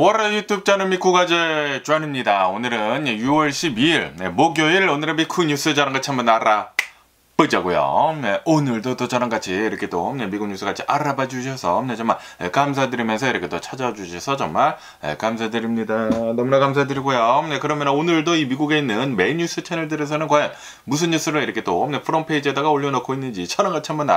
월요일 유튜브 저는 미쿠가제 쟈입니다. 오늘은 6월 12일 목요일 오늘의 미쿠 뉴스 저랑 같이 한번 알아보자고요. 오늘도 또 저랑 같이 이렇게 또 미국 뉴스 같이 알아봐 주셔서 정말 감사드리면서 이렇게 또 찾아와 주셔서 정말 감사드립니다. 너무나 감사드리고요. 그러면 오늘도 이 미국에 있는 메인 뉴스 채널들에서는 과연 무슨 뉴스를 이렇게 또 프론페이지에다가 올려놓고 있는지 저랑 같이 한번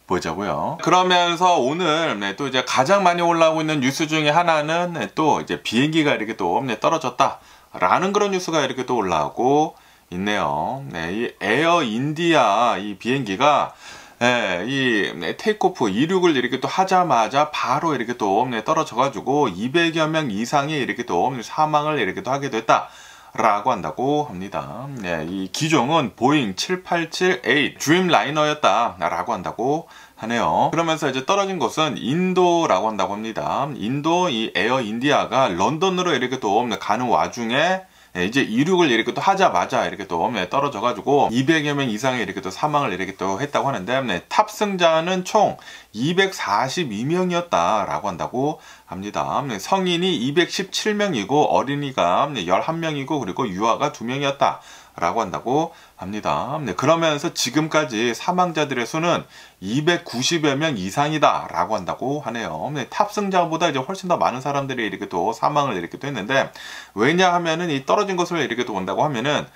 보자고요. 그러면서 오늘 또 이제 가장 많이 올라오고 있는 뉴스 중에 하나는 또 이제 비행기가 이렇게 또 떨어졌다라는 그런 뉴스가 이렇게 또 올라오고 있네요. 이 에어 인디아 이 비행기가 이 테이크오프 이륙을 이렇게 또 하자마자 바로 이렇게 또 떨어져가지고 200여 명 이상이 이렇게 또 사망을 이렇게 또 하게 됐다. 라고 한다고 합니다. 이 기종은 보잉 787A 드림라이너였다 라고 한다고 하네요. 그러면서 이제 떨어진 곳은 인도라고 한다고 합니다. 인도 이 에어 인디아가 런던으로 이렇게 또 가는 와중에 이제 이륙을 이렇게 또 하자마자 이렇게 또 떨어져가지고 200여 명 이상의 이렇게 또 사망을 이렇게 또 했다고 하는데 탑승자는 총 242명이었다 라고 한다고 합니다. 성인이 217명이고 어린이가 11명이고 그리고 유아가 2명이었다 라고 한다고 합니다. 그러면서 지금까지 사망자들의 수는 290여 명 이상이다 라고 한다고 하네요. 탑승자보다 이제 훨씬 더 많은 사람들이 이렇게 또 사망을 이렇게 또 했는데, 왜냐하면은 이 떨어진 것을 이렇게 또 본다고 하면은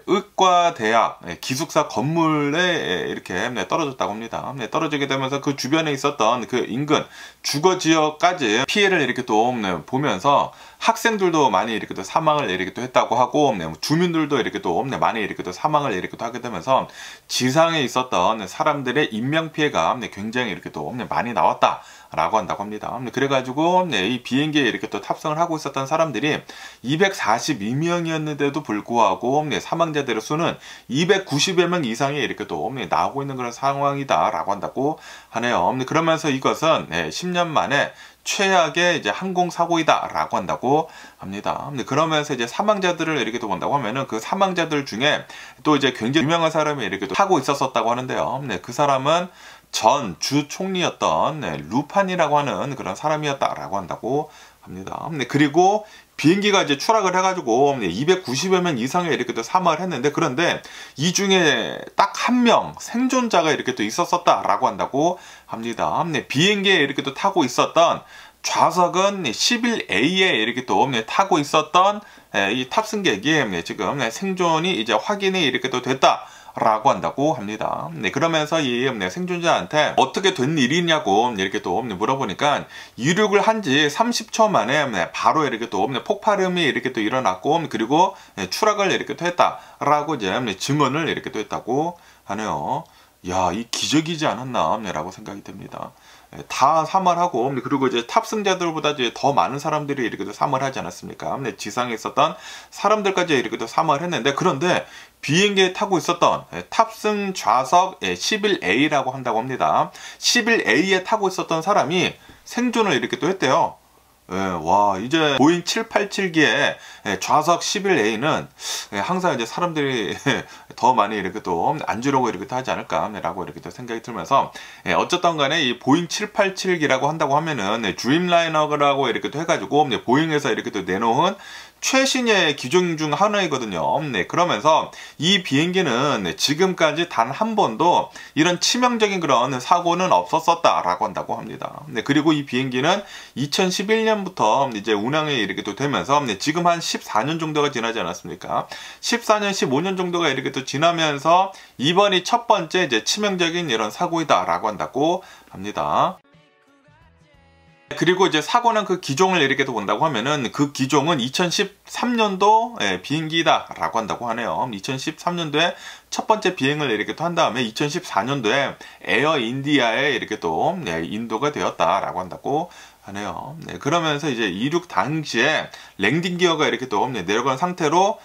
의과대학 기숙사 건물에 이렇게 떨어졌다고 합니다. 떨어지게 되면서 그 주변에 있었던 그 인근 주거 지역까지 피해를 이렇게 또 보면서 학생들도 많이 이렇게 또 사망을 이렇게 또 했다고 하고, 주민들도 이렇게 또 많이 이렇게 또 사망을 이렇게 또 하게 되면서 지상에 있었던 사람들의 인명 피해가 굉장히 이렇게 또 많이 나왔다 라고 한다고 합니다. 그래가지고 이 비행기에 이렇게 또 탑승을 하고 있었던 사람들이 242명이었는데도 불구하고 사망자들의 수는 290여 명 이상이 이렇게 또 나오고 있는 그런 상황이다 라고 한다고 하네요. 그러면서 이것은 10년 만에 최악의 이제 항공사고이다 라고 한다고 합니다. 그러면서 이제 사망자들을 이렇게 또 본다고 하면은 그 사망자들 중에 또 이제 굉장히 유명한 사람이 이렇게 또 타고 있었다고 하는데요. 그 사람은 전 주 총리였던 루판이라고 하는 그런 사람이었다라고 한다고 합니다. 그리고 비행기가 이제 추락을 해가지고 290여 명 이상의 이렇게 또 사망을 했는데, 그런데 이 중에 딱 한 명 생존자가 이렇게 또 있었다라고 한다고 합니다. 비행기에 이렇게 또 타고 있었던 좌석은 11A에 이렇게 또 타고 있었던 이 탑승객이 지금 생존이 이제 확인이 이렇게 또 됐다. 라고 한다고 합니다. 그러면서 이 생존자한테 어떻게 된 일이냐고 이렇게 또 물어보니까 이륙을 한 지 30초 만에 바로 이렇게 또 폭발음이 이렇게 또 일어났고, 그리고 추락을 이렇게 또 했다라고 이제 증언을 이렇게 또 했다고 하네요. 야, 이 기적이지 않았나 라고 생각이 됩니다. 다 사망하고, 그리고 이제 탑승자들보다 이제 더 많은 사람들이 이렇게 사망을 하지 않았습니까? 지상에 있었던 사람들까지 이렇게 사망을 했는데, 그런데 비행기에 타고 있었던 탑승 좌석 11A라고 한다고 합니다. 11A에 타고 있었던 사람이 생존을 이렇게 또 했대요. 와, 이제 보잉 787기의 좌석 11A는 항상 이제 사람들이 더 많이 이렇게 또 앉으려고 이렇게 하지 않을까라고 이렇게 또 생각이 들면서, 어쨌든 간에 이 보잉 787기라고 한다고 하면은 드림라이너라고 이렇게 또 해가지고 보잉에서 이렇게 또 내놓은 최신의 기종 중 하나이거든요. 그러면서 이 비행기는 지금까지 단 한 번도 이런 치명적인 그런 사고는 없었다라고 한다고 합니다. 그리고 이 비행기는 2011년부터 이제 운항이 이렇게 또 되면서 지금 한 14년 정도가 지나지 않았습니까? 14년, 15년 정도가 이렇게 또 지나면서 이번이 첫 번째 이제 치명적인 이런 사고이다라고 한다고 합니다. 그리고 이제 사고 난 그 기종을 이렇게 또 본다고 하면은 그 기종은 2013년도 비행기다라고 한다고 하네요. 2013년도에 첫 번째 비행을 이렇게 또 한 다음에 2014년도에 에어 인디아에 이렇게 또 인도가 되었다라고 한다고 하네요. 그러면서 이제 이륙 당시에 랜딩 기어가 이렇게 또 내려간 상태로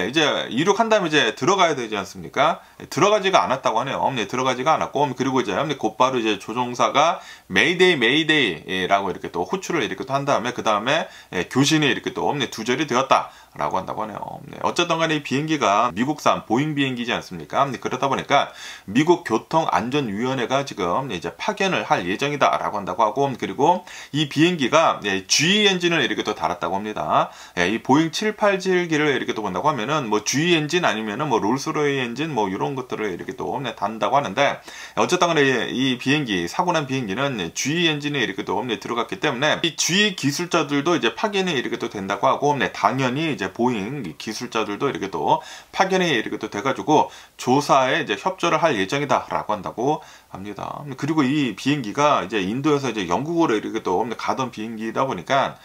이제 이륙한 다음에 이제 들어가야 되지 않습니까? 들어가지가 않았다고 하네요. 들어가지가 않았고, 그리고 이제 곧바로 이제 조종사가 메이데이 메이데이라고 이렇게 또 호출을 이렇게 또 한 다음에 그 다음에 교신이 이렇게 또 두절이 되었다. 라고 한다고 하네요. 네, 어쨌든 간에 이 비행기가 미국산 보잉 비행기지 않습니까? 네, 그러다 보니까 미국 교통안전위원회가 지금 이제 파견을 할 예정이다 라고 한다고 하고, 그리고 이 비행기가 GE 엔진을 이렇게 또 달았다고 합니다. 이 보잉 787기를 이렇게 또 본다고 하면은 뭐 GE 엔진 아니면은 뭐 롤스로이 엔진 뭐 이런 것들을 이렇게 또 단다고 하는데, 어쨌든 간에 이 비행기, 사고난 비행기는 GE 엔진이 이렇게 또 들어갔기 때문에 이 GE 기술자들도 이제 파견이 이렇게 또 된다고 하고, 당연히 이제 보잉 기술자들도 이렇게 또 파견이 이렇게 또 돼가지고 조사에 이제 협조를 할 예정이다라고 한다고 합니다. 그리고 이 비행기가 이제 인도에서 이제 영국으로 이렇게 또 가던 비행기다 보니까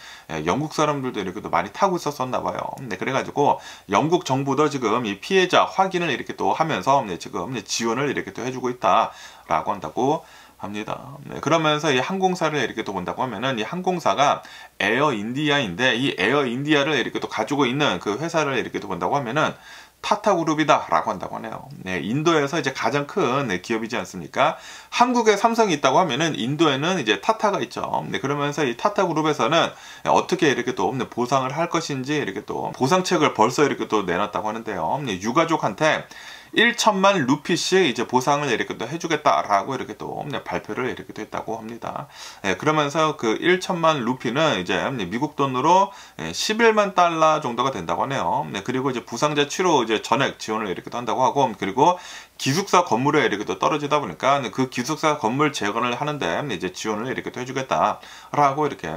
영국 사람들도 이렇게 또 많이 타고 있었었나 봐요. 네, 그래가지고 영국 정부도 지금 이 피해자 확인을 이렇게 또 하면서 지금 지원을 이렇게 또 해주고 있다라고 한다고 합니다. 네, 그러면서 이 항공사를 이렇게 또 본다고 하면은 이 항공사가 에어 인디아인데, 이 에어 인디아를 이렇게 또 가지고 있는 그 회사를 이렇게 또 본다고 하면은 타타그룹이다 라고 한다고 하네요. 네, 인도에서 이제 가장 큰 기업이지 않습니까? 한국에 삼성이 있다고 하면은 인도에는 이제 타타가 있죠. 네, 그러면서 이 타타그룹에서는 어떻게 이렇게 또 보상을 할 것인지 이렇게 또 보상책을 벌써 이렇게 또 내놨다고 하는데요. 네, 유가족한테 1천만 루피씩 이제 보상을 이렇게 또 해주겠다라고 이렇게 또 발표를 이렇게 또 했다고 합니다. 그러면서 그 1천만 루피는 이제 미국 돈으로 11만 달러 정도가 된다고 하네요. 그리고 이제 부상자 치료 이제 전액 지원을 이렇게 또 한다고 하고, 그리고 기숙사 건물에 이렇게 또 떨어지다 보니까 그 기숙사 건물 재건을 하는데 이제 지원을 이렇게 또 해주겠다라고 이렇게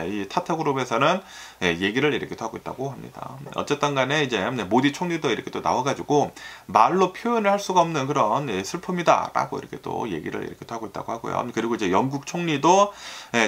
이 타타그룹에서는 얘기를 이렇게 또 하고 있다고 합니다. 어쨌든 간에 이제 모디 총리도 이렇게 또 나와가지고 말로 표현을 할 수가 없는 그런 슬픔이다라고 이렇게 또 얘기를 이렇게 또 하고 있다고 하고요. 그리고 이제 영국 총리도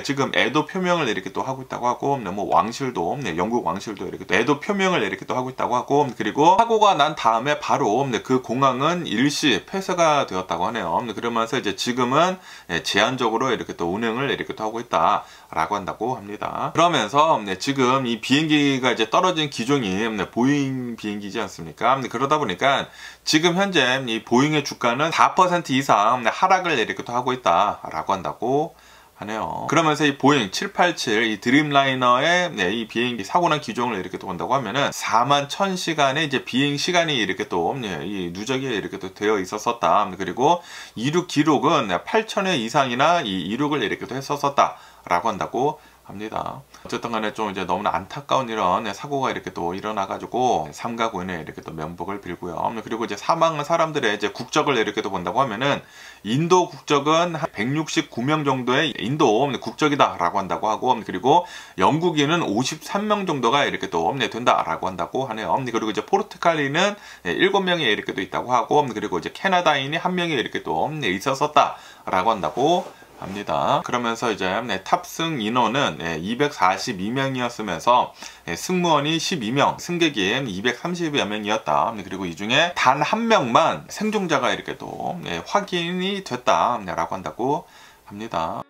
지금 애도 표명을 이렇게 또 하고 있다고 하고, 뭐 왕실도 영국 왕실도 이렇게 또 애도 표명을 이렇게 또 하고 있다고 하고, 그리고 사고가 난 다음에 바로 그 공항은 일시 폐쇄가 되었다고 하네요. 그러면서 이제 지금은 제한적으로 이렇게 또 운행을 이렇게 또 하고 있다라고 한다고 합니다. 그러면서 지금 이 비행기가 이제 떨어진 기종이 보잉 비행기지 않습니까? 그러다 보니까 지금 현재 이 보잉의 주가는 4% 이상 하락을 이렇게 또 하고 있다라고 한다고 하네요. 그러면서 이 보잉 787 이 드림라이너의 이 비행기 사고난 기종을 이렇게 또 본다고 하면은 4만 1000시간의 이제 비행 시간이 이렇게 또 이 누적이 이렇게 또 되어 있었었다. 그리고 이륙 기록은 8000회 이상이나 이 이륙을 이렇게 또 했었었다라고 한다고 합니다. 어쨌든 간에 좀 이제 너무나 안타까운 이런 사고가 이렇게 또 일어나가지고 삼가 고인의 이렇게 또 명복을 빌고요. 그리고 이제 사망한 사람들의 이제 국적을 이렇게 또 본다고 하면은 인도 국적은 한 169명 정도의 인도 국적이다라고 한다고 하고, 그리고 영국인은 53명 정도가 이렇게 또 된다라고 한다고 하네요. 그리고 이제 포르투갈인은 7명이 이렇게 또 있다고 하고, 그리고 이제 캐나다인이 1명이 이렇게 또 있었었다라고 한다고 합니다. 그러면서 이제 탑승 인원은 242명이었으면서 승무원이 12명, 승객이 230여 명이었다. 그리고 이 중에 단 한 명만 생존자가 이렇게 또 확인이 됐다라고 한다고 합니다.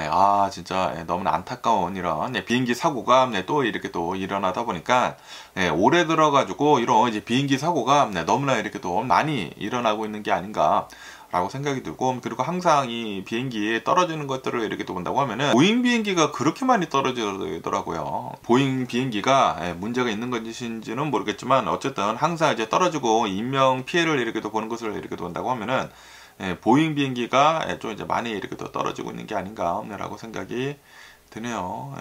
아, 진짜 너무나 안타까운 이런 비행기 사고가 또 이렇게 또 일어나다 보니까 올해 들어가지고 이런 이제 비행기 사고가 너무나 이렇게 또 많이 일어나고 있는 게 아닌가 라고 생각이 들고, 그리고 항상 이 비행기에 떨어지는 것들을 이렇게 또 본다고 하면은 보잉 비행기가 그렇게 많이 떨어지더라고요. 보잉 비행기가 문제가 있는 것인지는 모르겠지만 어쨌든 항상 이제 떨어지고 인명 피해를 이렇게 또 보는 것을 이렇게 또 본다고 하면은 보잉 비행기가 좀 이제 많이 이렇게 또 떨어지고 있는 게 아닌가라고 생각이 드네요.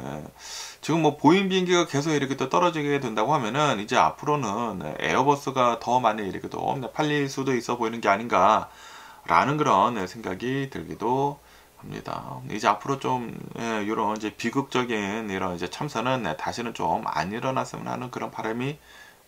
지금 뭐 보잉 비행기가 계속 이렇게 또 떨어지게 된다고 하면은 이제 앞으로는 에어버스가 더 많이 이렇게 또 팔릴 수도 있어 보이는 게 아닌가 라는 그런 생각이 들기도 합니다. 이제 앞으로 좀 이런 이제 비극적인 이런 이제 참사는 다시는 좀 안 일어났으면 하는 그런 바람이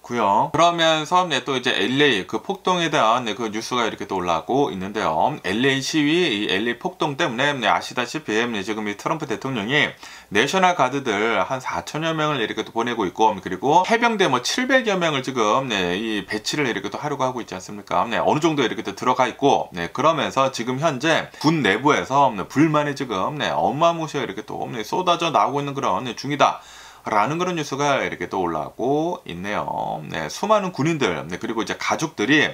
고요. 그러면서 또 이제 LA 그 폭동에 대한 그 뉴스가 이렇게 또 올라오고 있는데요. LA 시위, 이 LA 폭동 때문에 아시다시피 지금 이 트럼프 대통령이 내셔널 가드들 한 4천여 명을 이렇게 또 보내고 있고, 그리고 해병대 뭐 700여 명을 지금 이 배치를 이렇게 또 하려고 하고 있지 않습니까? 어느 정도 이렇게 또 들어가 있고, 그러면서 지금 현재 군 내부에서 불만이 지금 어마무시하게 이렇게 또 쏟아져 나오고 있는 그런 중이다. 라는 그런 뉴스가 이렇게 또 올라오고 있네요. 수많은 군인들, 그리고 이제 가족들이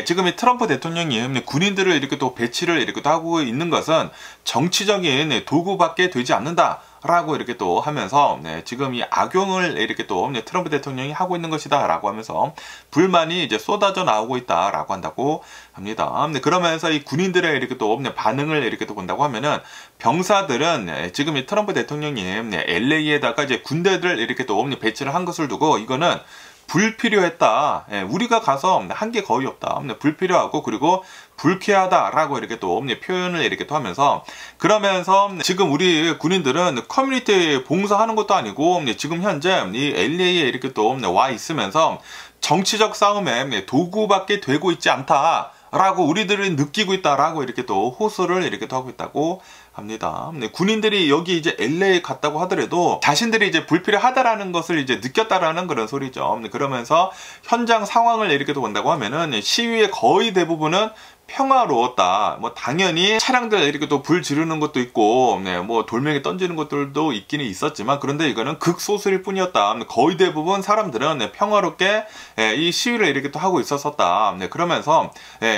지금 이 트럼프 대통령이 군인들을 이렇게 또 배치를 이렇게 또 하고 있는 것은 정치적인 도구밖에 되지 않는다. 라고 이렇게 또 하면서 지금 이 악용을 이렇게 또 트럼프 대통령이 하고 있는 것이다 라고 하면서 불만이 이제 쏟아져 나오고 있다 라고 한다고 합니다. 그러면서 이 군인들의 이렇게 또 반응을 이렇게 또 본다고 하면은 병사들은 지금 이 트럼프 대통령이 LA에다가 이제 군대들 이렇게 또 배치를 한 것을 두고 이거는 불필요했다. 우리가 가서 한 게 거의 없다. 불필요하고 그리고 불쾌하다라고 이렇게 또 표현을 이렇게 또 하면서 그러면서 지금 우리 군인들은 커뮤니티에 봉사하는 것도 아니고 지금 현재 이 LA에 이렇게 또 와 있으면서 정치적 싸움에 도구밖에 되고 있지 않다. 라고 우리들이 느끼고 있다라고 이렇게 또 호소를 이렇게 또 하고 있다고 합니다. 군인들이 여기 이제 LA 갔다고 하더라도 자신들이 이제 불필요하다라는 것을 이제 느꼈다라는 그런 소리죠. 그러면서 현장 상황을 이렇게 또 본다고 하면은 시위의 거의 대부분은 평화로웠다. 뭐 당연히 차량들 이렇게 또 불 지르는 것도 있고, 뭐 돌멩이 던지는 것들도 있기는 있었지만, 그런데 이거는 극소수일 뿐이었다. 거의 대부분 사람들은 평화롭게 이 시위를 이렇게 또 하고 있었었다. 그러면서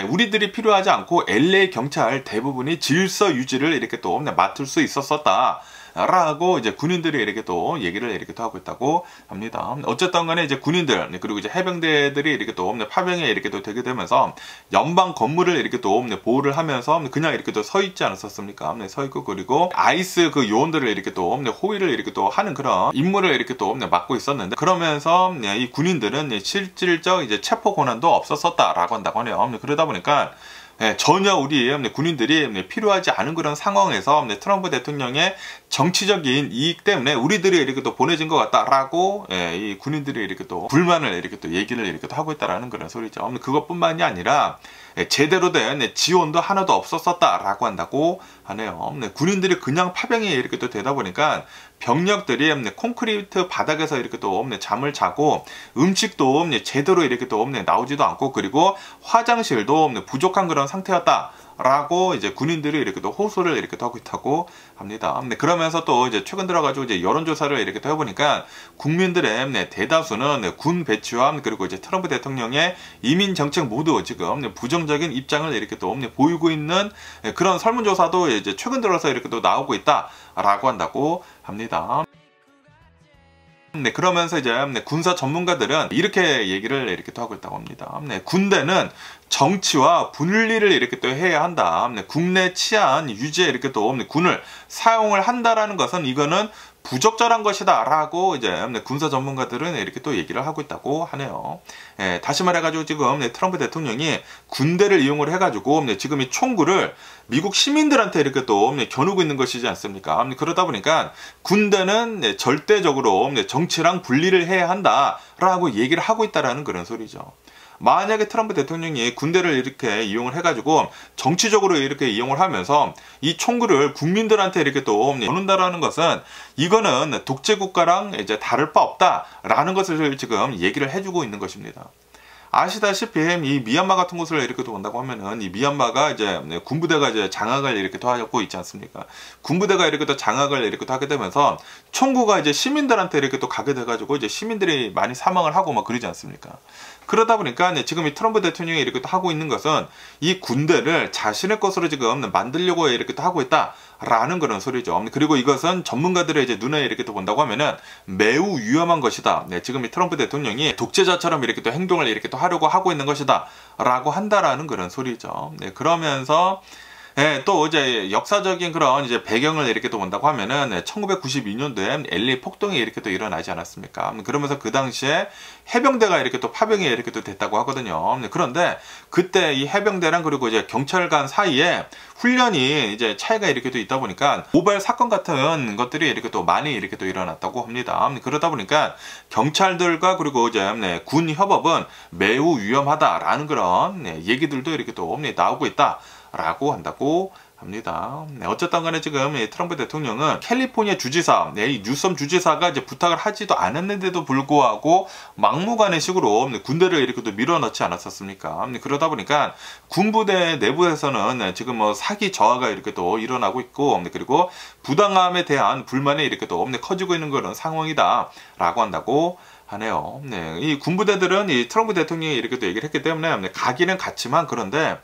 우리들이 필요하지 않고 LA 경찰 대부분이 질서 유지를 이렇게 또 맡을 수 있었었다. 라고 이제 군인들이 이렇게 또 얘기를 이렇게 또 하고 있다고 합니다. 어쨌든 간에 이제 군인들 그리고 이제 해병대들이 이렇게 또 파병에 이렇게 또 되게 되면서 연방 건물을 이렇게 또 보호를 하면서 그냥 이렇게 또 서 있지 않았었습니까? 서 있고 그리고 아이스 그 요원들을 이렇게 또 호위를 이렇게 또 하는 그런 임무를 이렇게 또 맡고 있었는데 그러면서 이 군인들은 실질적 이제 체포 권한도 없었었다라고 한다고 하네요. 그러다 보니까 전혀 우리 군인들이 필요하지 않은 그런 상황에서 트럼프 대통령의 정치적인 이익 때문에 우리들이 이렇게 또 보내진 것 같다라고 이 군인들이 이렇게 또 불만을 이렇게 또 얘기를 이렇게 또 하고 있다라는 그런 소리죠. 그것뿐만이 아니라 제대로 된 지원도 하나도 없었었다라고 한다고 하네요. 군인들이 그냥 파병이 이렇게 또 되다 보니까 병력들이 콘크리트 바닥에서 이렇게 또 잠을 자고 음식도 제대로 이렇게 또 나오지도 않고 그리고 화장실도 부족한 그런 상태였다. 라고 이제 군인들이 이렇게 또 호소를 이렇게 또 하고 있다고 합니다. 그러면서 또 이제 최근 들어가지고 이제 여론조사를 이렇게 또 해보니까 국민들의 대다수는 군 배치와 그리고 이제 트럼프 대통령의 이민 정책 모두 지금 부정적인 입장을 이렇게 또 보이고 있는 그런 설문조사도 이제 최근 들어서 이렇게 또 나오고 있다라고 한다고 합니다. 그러면서 이제 군사 전문가들은 이렇게 얘기를 이렇게 또 하고 있다고 합니다. 군대는 정치와 분리를 이렇게 또 해야 한다. 국내 치안 유지에 이렇게 또 군을 사용을 한다라는 것은 이거는 부적절한 것이다 라고 이제 군사 전문가들은 이렇게 또 얘기를 하고 있다고 하네요. 다시 말해가지고 지금 트럼프 대통령이 군대를 이용을 해가지고 지금 이 총구를 미국 시민들한테 이렇게 또 겨누고 있는 것이지 않습니까? 그러다 보니까 군대는 절대적으로 정치랑 분리를 해야 한다 라고 얘기를 하고 있다라는 그런 소리죠. 만약에 트럼프 대통령이 군대를 이렇게 이용을 해가지고 정치적으로 이렇게 이용을 하면서 이 총구를 국민들한테 이렇게 또 겨눈다라는 것은 이거는 독재 국가랑 이제 다를 바 없다라는 것을 지금 얘기를 해주고 있는 것입니다. 아시다시피 이 미얀마 같은 곳을 이렇게 또 본다고 하면은 이 미얀마가 이제 군부대가 이제 장악을 이렇게 또 하고 있지 않습니까? 군부대가 이렇게 또 장악을 이렇게 또 하게 되면서 총구가 이제 시민들한테 이렇게 또 가게 돼가지고 이제 시민들이 많이 사망을 하고 막 그러지 않습니까? 그러다 보니까 지금 이 트럼프 대통령이 이렇게 또 하고 있는 것은 이 군대를 자신의 것으로 지금 만들려고 이렇게 또 하고 있다라는 그런 소리죠. 그리고 이것은 전문가들의 이제 눈에 이렇게 또 본다고 하면은 매우 위험한 것이다. 지금 이 트럼프 대통령이 독재자처럼 이렇게 또 행동을 이렇게 또 하려고 하고 있는 것이다라고 한다라는 그런 소리죠. 그러면서 또 이제 역사적인 그런 이제 배경을 이렇게 또 본다고 하면은 1992년도에 LA 폭동이 이렇게 또 일어나지 않았습니까? 그러면서 그 당시에 해병대가 이렇게 또 파병이 이렇게 또 됐다고 하거든요. 그런데 그때 이 해병대랑 그리고 이제 경찰관 사이에 훈련이 이제 차이가 이렇게 또 있다 보니까 모발 사건 같은 것들이 이렇게 또 많이 이렇게 또 일어났다고 합니다. 그러다 보니까 경찰들과 그리고 이제 군 협업은 매우 위험하다라는 그런 얘기들도 이렇게 또 나오고 있다. 라고 한다고 합니다. 어쨌든 간에 지금 트럼프 대통령은 캘리포니아 주지사, 이 뉴섬 주지사가 이제 부탁을 하지도 않았는데도 불구하고 막무가내 식으로 군대를 이렇게 또 밀어넣지 않았었습니까? 그러다 보니까 군부대 내부에서는 지금 뭐 사기 저하가 이렇게 또 일어나고 있고, 그리고 부당함에 대한 불만이 이렇게 또 커지고 있는 그런 상황이다 라고 한다고 하네요. 이 군부대들은 이 트럼프 대통령이 이렇게 또 얘기를 했기 때문에 가기는 갔지만 그런데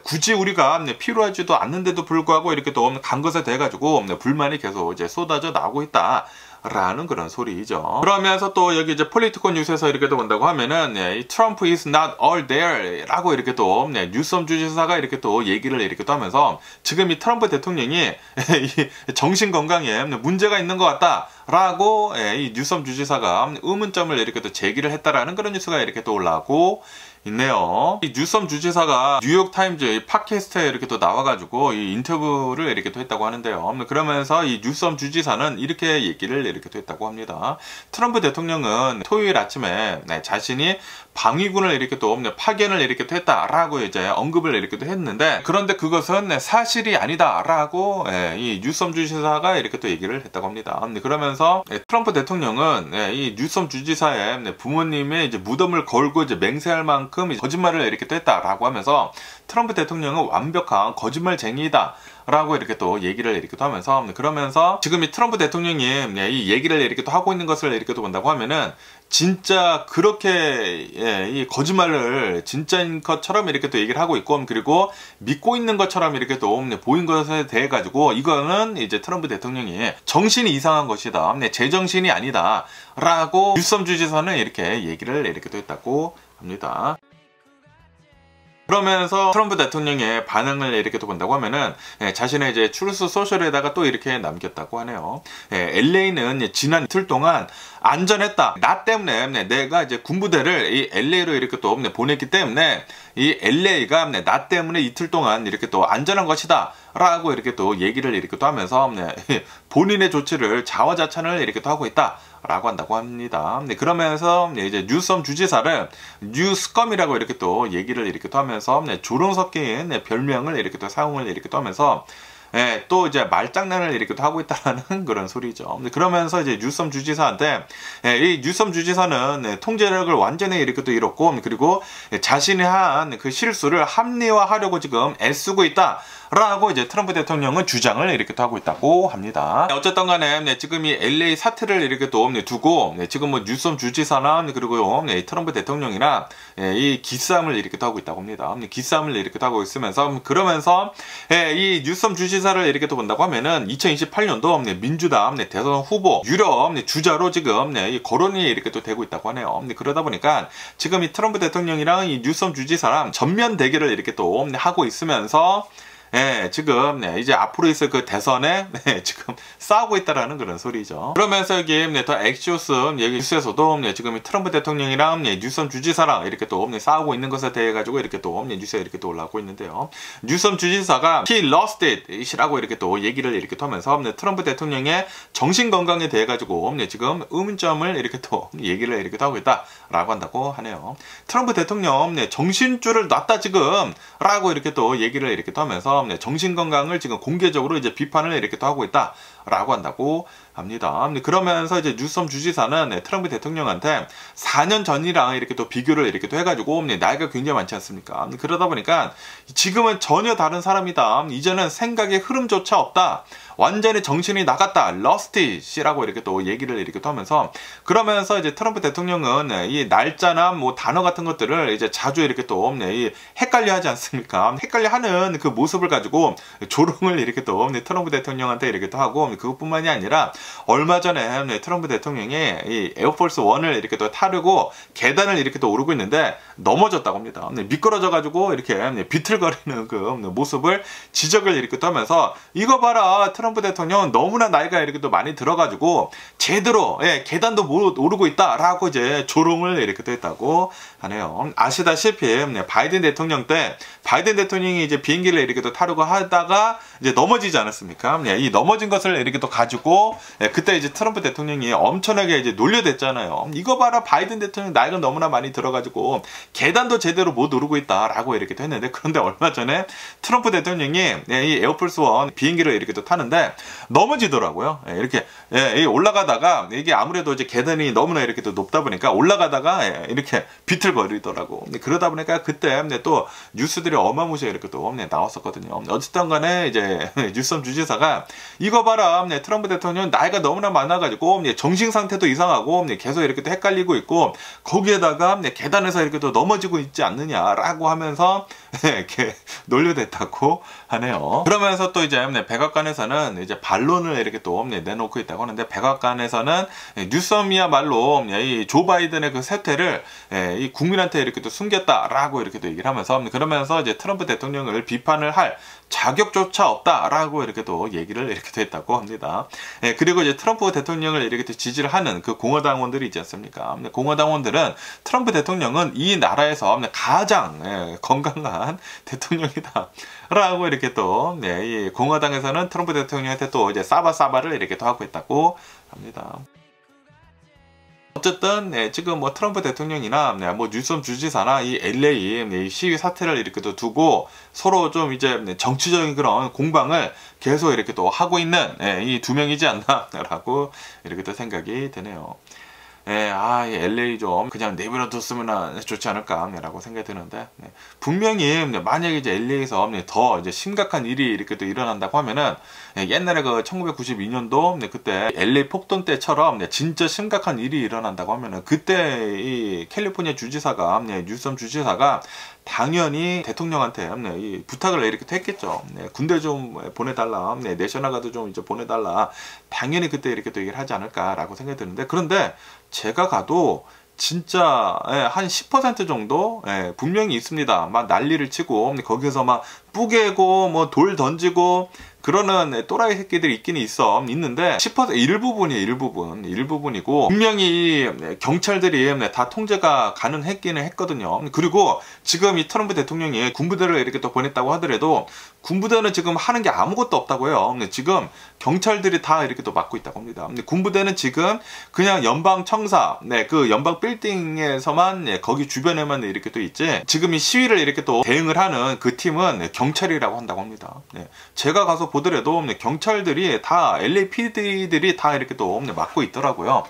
굳이 우리가 필요하지도 않는데도 불구하고 이렇게 또 간 것에 대해 가지고 불만이 계속 이제 쏟아져 나오고 있다. 라는 그런 소리죠. 그러면서 또 여기 이제 폴리티코 뉴스에서 이렇게 또 본다고 하면은 이 트럼프 is not all there 라고 이렇게 또 뉴섬 주지사가 이렇게 또 얘기를 이렇게 또 하면서 지금 이 트럼프 대통령이 이 정신 건강에 문제가 있는 것 같다. 라고 이 뉴섬 주지사가 의문점을 이렇게 또 제기를 했다라는 그런 뉴스가 이렇게 또 올라오고 있네요. 이 뉴섬 주지사가 뉴욕 타임즈 팟캐스트에 이렇게 또 나와가지고 이 인터뷰를 이렇게 또 했다고 하는데요. 그러면서 이 뉴섬 주지사는 이렇게 얘기를 이렇게 또 했다고 합니다. 트럼프 대통령은 토요일 아침에 자신이 방위군을 이렇게 또 파견을 이렇게 또 했다라고 이제 언급을 이렇게 또 했는데, 그런데 그것은 사실이 아니다라고 이 뉴섬 주지사가 이렇게 또 얘기를 했다고 합니다. 그러면서 트럼프 대통령은 이 뉴섬 주지사의 부모님의 이제 무덤을 걸고 이제 맹세할 만큼 거짓말을 이렇게 또 했다라고 하면서 트럼프 대통령은 완벽한 거짓말쟁이다. 라고 이렇게 또 얘기를 이렇게 또 하면서, 그러면서 지금 이 트럼프 대통령이 이 얘기를 이렇게 또 하고 있는 것을 이렇게 또 본다고 하면은 진짜 그렇게 이 거짓말을 진짜인 것처럼 이렇게 또 얘기를 하고 있고, 그리고 믿고 있는 것처럼 이렇게 또 보인 것에 대해 가지고 이거는 이제 트럼프 대통령이 정신이 이상한 것이다, 제정신이 아니다 라고 뉴섬 주지사는 이렇게 얘기를 이렇게 또 했다고 합니다. 그러면서 트럼프 대통령의 반응을 이렇게 또 본다고 하면은 자신의 이제 트루스 소셜에다가 또 이렇게 남겼다고 하네요. LA는 지난 이틀 동안 안전했다. 나 때문에 내가 이제 군부대를 이 LA로 이렇게 또 보냈기 때문에 이 LA가 나 때문에 이틀 동안 이렇게 또 안전한 것이다. 라고 이렇게 또 얘기를 이렇게 또 하면서 본인의 조치를 자화자찬을 이렇게 또 하고 있다. 라고 한다고 합니다. 그러면서 이제 뉴섬 주지사를 뉴스컴이라고 이렇게 또 얘기를 이렇게 또 하면서 조롱 섞인 별명을 이렇게 또 사용을 이렇게 또 하면서 또 이제 말장난을 이렇게 또 하고 있다는 그런 소리죠. 그러면서 이제 뉴섬 주지사한테 이 뉴섬 주지사는 통제력을 완전히 이렇게 또 잃었고, 그리고 자신이 한 그 실수를 합리화하려고 지금 애쓰고 있다. 라고 이제 트럼프 대통령은 주장을 이렇게 또 하고 있다고 합니다. 어쨌든 간에 지금 이 LA 사태를 이렇게 또 두고 지금 뭐 뉴섬 주지사나 그리고 트럼프 대통령이나 이 기싸움을 이렇게 또 하고 있다고 합니다. 기싸움을 이렇게 또 하고 있으면서, 그러면서 이 뉴섬 주지사를 이렇게 또 본다고 하면은 2028년도 민주당 대선 후보 유력 주자로 지금 이 거론이 이렇게 또 되고 있다고 하네요. 그러다 보니까 지금 이 트럼프 대통령이랑 이 뉴섬 주지사랑 전면 대결을 이렇게 또 하고 있으면서 지금 이제 앞으로 있을 그 대선에 지금 싸우고 있다라는 그런 소리죠. 그러면서 여기 더 엑시오스 여기 뉴스에서도 지금 트럼프 대통령이랑 뉴섬 주지사랑 이렇게 또 싸우고 있는 것에 대해 가지고 이렇게 또 뉴스에 이렇게 또 올라오고 있는데요. 뉴섬 주지사가 he lost it이라고 이렇게 또 얘기를 이렇게 또 하면서 트럼프 대통령의 정신 건강에 대해 가지고 지금 의문점을 이렇게 또 얘기를 이렇게 또 하고 있다라고 한다고 하네요. 트럼프 대통령 정신줄을 놨다 지금 라고 이렇게 또 얘기를 이렇게 또 하면서 정신 건강을 지금 공개적으로 이제 비판을 이렇게 또 하고 있다라고 한다고 합니다. 그러면서 이제 뉴섬 주지사는 트럼프 대통령한테 4년 전이랑 이렇게 또 비교를 이렇게 또 해가지고 나이가 굉장히 많지 않습니까? 그러다 보니까 지금은 전혀 다른 사람이다. 이제는 생각의 흐름조차 없다. 완전히 정신이 나갔다. 러스티시라고 이렇게 또 얘기를 이렇게 또 하면서, 그러면서 이제 트럼프 대통령은 이 날짜나 뭐 단어 같은 것들을 이제 자주 이렇게 또 헷갈려 하지 않습니까? 헷갈려 하는 그 모습을 가지고 조롱을 이렇게 또 트럼프 대통령한테 이렇게 또 하고, 그것뿐만이 아니라 얼마 전에 트럼프 대통령이 이 에어포스 1을 이렇게 또 타려고 계단을 이렇게 또 오르고 있는데 넘어졌다고 합니다. 미끄러져 가지고 이렇게 비틀거리는 그 모습을 지적을 이렇게 또 하면서, 이거 봐라, 트럼프 대통령 너무나 나이가 이렇게 또 많이 들어가지고 제대로 계단도 못 오르고 있다라고 이제 조롱을 이렇게 또 했다고 하네요. 아시다시피 바이든 대통령 때 바이든 대통령이 이제 비행기를 이렇게 또 타려고 하다가 이제 넘어지지 않았습니까? 이 넘어진 것을 이렇게 또 가지고 그때 이제 트럼프 대통령이 엄청나게 이제 놀려댔잖아요. 이거 봐라, 바이든 대통령 나이가 너무나 많이 들어가지고 계단도 제대로 못 오르고 있다라고 이렇게 또 했는데, 그런데 얼마 전에 트럼프 대통령이 이 에어포스 1 비행기를 이렇게 또 타는데 넘어지더라고요. 이렇게 올라가다가 이게 아무래도 이제 계단이 너무나 이렇게 또 높다 보니까 올라가다가 이렇게 비틀거리더라고. 그러다 보니까 그때 또 뉴스들이 어마무시하게 이렇게 또 나왔었거든요. 있거든요. 어쨌든 간에 이제 뉴섬 주지사가 이거 봐라, 트럼프 대통령 나이가 너무나 많아가지고 정신 상태도 이상하고 계속 이렇게 또 헷갈리고 있고 거기에다가 계단에서 이렇게 또 넘어지고 있지 않느냐라고 하면서 이렇게 논려댔다고 하네요. 그러면서 또 이제 백악관에서는 이제 반론을 이렇게 또 내놓고 있다고 하는데, 백악관에서는 뉴섬이야말로 이 조 바이든의 그 세태를 이 국민한테 이렇게 또 숨겼다라고 이렇게 또 얘기를 하면서, 그러면서 이제 트럼프 대통령을 비판을 할 자격조차 없다라고 이렇게 또 얘기를 이렇게 또 했다고 합니다. 그리고 이제 트럼프 대통령을 이렇게 또 지지를 하는 그 공화당원들이 있지 않습니까? 공화당원들은 트럼프 대통령은 이 나라에서 가장 건강한 대통령이다 라고 이렇게 또 이 공화당에서는 트럼프 대통령한테 또 이제 싸바싸바를 이렇게 또 하고 있다고 합니다. 어쨌든 지금 뭐 트럼프 대통령이나 뭐 뉴섬 주지사나 이 LA 이 시위 사태를 이렇게 또 두고 서로 좀 이제 정치적인 그런 공방을 계속 이렇게 또 하고 있는 이 두 명이지 않나라고 이렇게 또 생각이 되네요. 이 LA 좀 그냥 내버려 뒀으면 좋지 않을까라고 생각이 드는데, 분명히 만약에 이제 LA에서 더 이제 심각한 일이 이렇게 또 일어난다고 하면은, 옛날에 그 1992년도 그때 LA 폭동 때처럼 진짜 심각한 일이 일어난다고 하면은, 그때 이 캘리포니아 주지사가 뉴섬 주지사가 당연히 대통령한테 이 부탁을 이렇게 했겠죠. 군대 좀 보내달라, 내셔널 가드 좀 이제 보내달라. 당연히 그때 이렇게 또 얘기를 하지 않을까라고 생각이 드는데, 그런데 제가 가도 진짜 한 10% 정도 분명히 있습니다. 막 난리를 치고 거기서 막 뿌개고 뭐 돌 던지고 그러는 또라이 새끼들이 있기는 있는데 10% 일부분이에요. 일부분이고 분명히 경찰들이 다 통제가 가능했기는 했거든요. 그리고 지금 이 트럼프 대통령이 군부대를 이렇게 또 보냈다고 하더라도 군부대는 지금 하는 게 아무것도 없다고 해요. 지금 경찰들이 다 이렇게 또 맡고 있다고 합니다. 군부대는 지금 그냥 연방 청사, 그 연방 빌딩에서만 거기 주변에만 이렇게 또 있지, 지금 이 시위를 이렇게 또 대응을 하는 그 팀은 경찰이라고 한다고 합니다. 제가 가서 보더라도 경찰들이 다 LAPD들이 다 이렇게 또 맡고 있더라고요.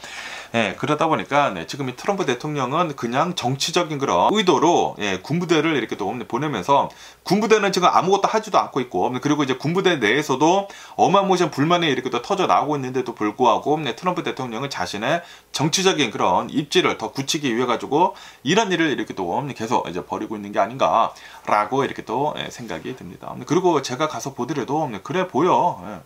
그러다 보니까 지금 이 트럼프 대통령은 그냥 정치적인 그런 의도로 군부대를 이렇게 또 보내면서, 군부대는 지금 아무것도 하지도 않고 있고, 그리고 이제 군부대 내에서도 어마무시한 불만이 이렇게 또 터져 나오고 있는데도 불구하고 트럼프 대통령은 자신의 정치적인 그런 입지를 더 굳히기 위해 가지고 이런 일을 이렇게 또 계속 이제 벌이고 있는 게 아닌가라고 이렇게 또 생각이 듭니다. 그리고 제가 가서 보더라도 그래 보여.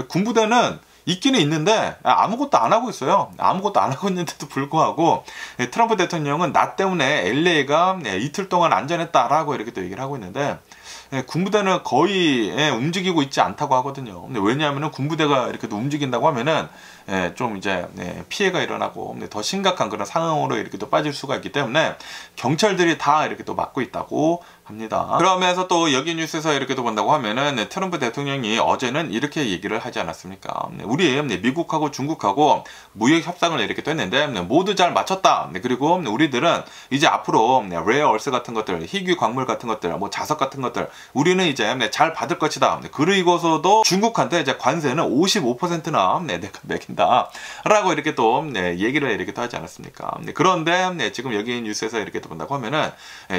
군부대는 있기는 있는데 아무것도 안 하고 있어요. 아무것도 안 하고 있는데도 불구하고 트럼프 대통령은 나 때문에 LA가 이틀 동안 안전했다라고 이렇게 또 얘기를 하고 있는데, 군부대는 거의 움직이고 있지 않다고 하거든요. 왜냐하면 군부대가 이렇게 또 움직인다고 하면은 좀 이제 피해가 일어나고 더 심각한 그런 상황으로 이렇게 또 빠질 수가 있기 때문에 경찰들이 다 이렇게 또 맡고 있다고 합니다. 그러면서 또 여기 뉴스에서 이렇게 또 본다고 하면은 트럼프 대통령이 어제는 이렇게 얘기를 하지 않았습니까? 우리 미국하고 중국하고 무역 협상을 이렇게 또 했는데 모두 잘 맞췄다. 그리고 우리들은 이제 앞으로 레어 얼스 같은 것들, 희귀 광물 같은 것들, 뭐 자석 같은 것들 우리는 이제 잘 받을 것이다. 그리고서도 중국한테 이제 관세는 55%나 내가 매긴다 라고 이렇게 또 얘기를 이렇게 또 하지 않았습니까? 그런데 지금 여기 뉴스에서 이렇게 또 본다고 하면은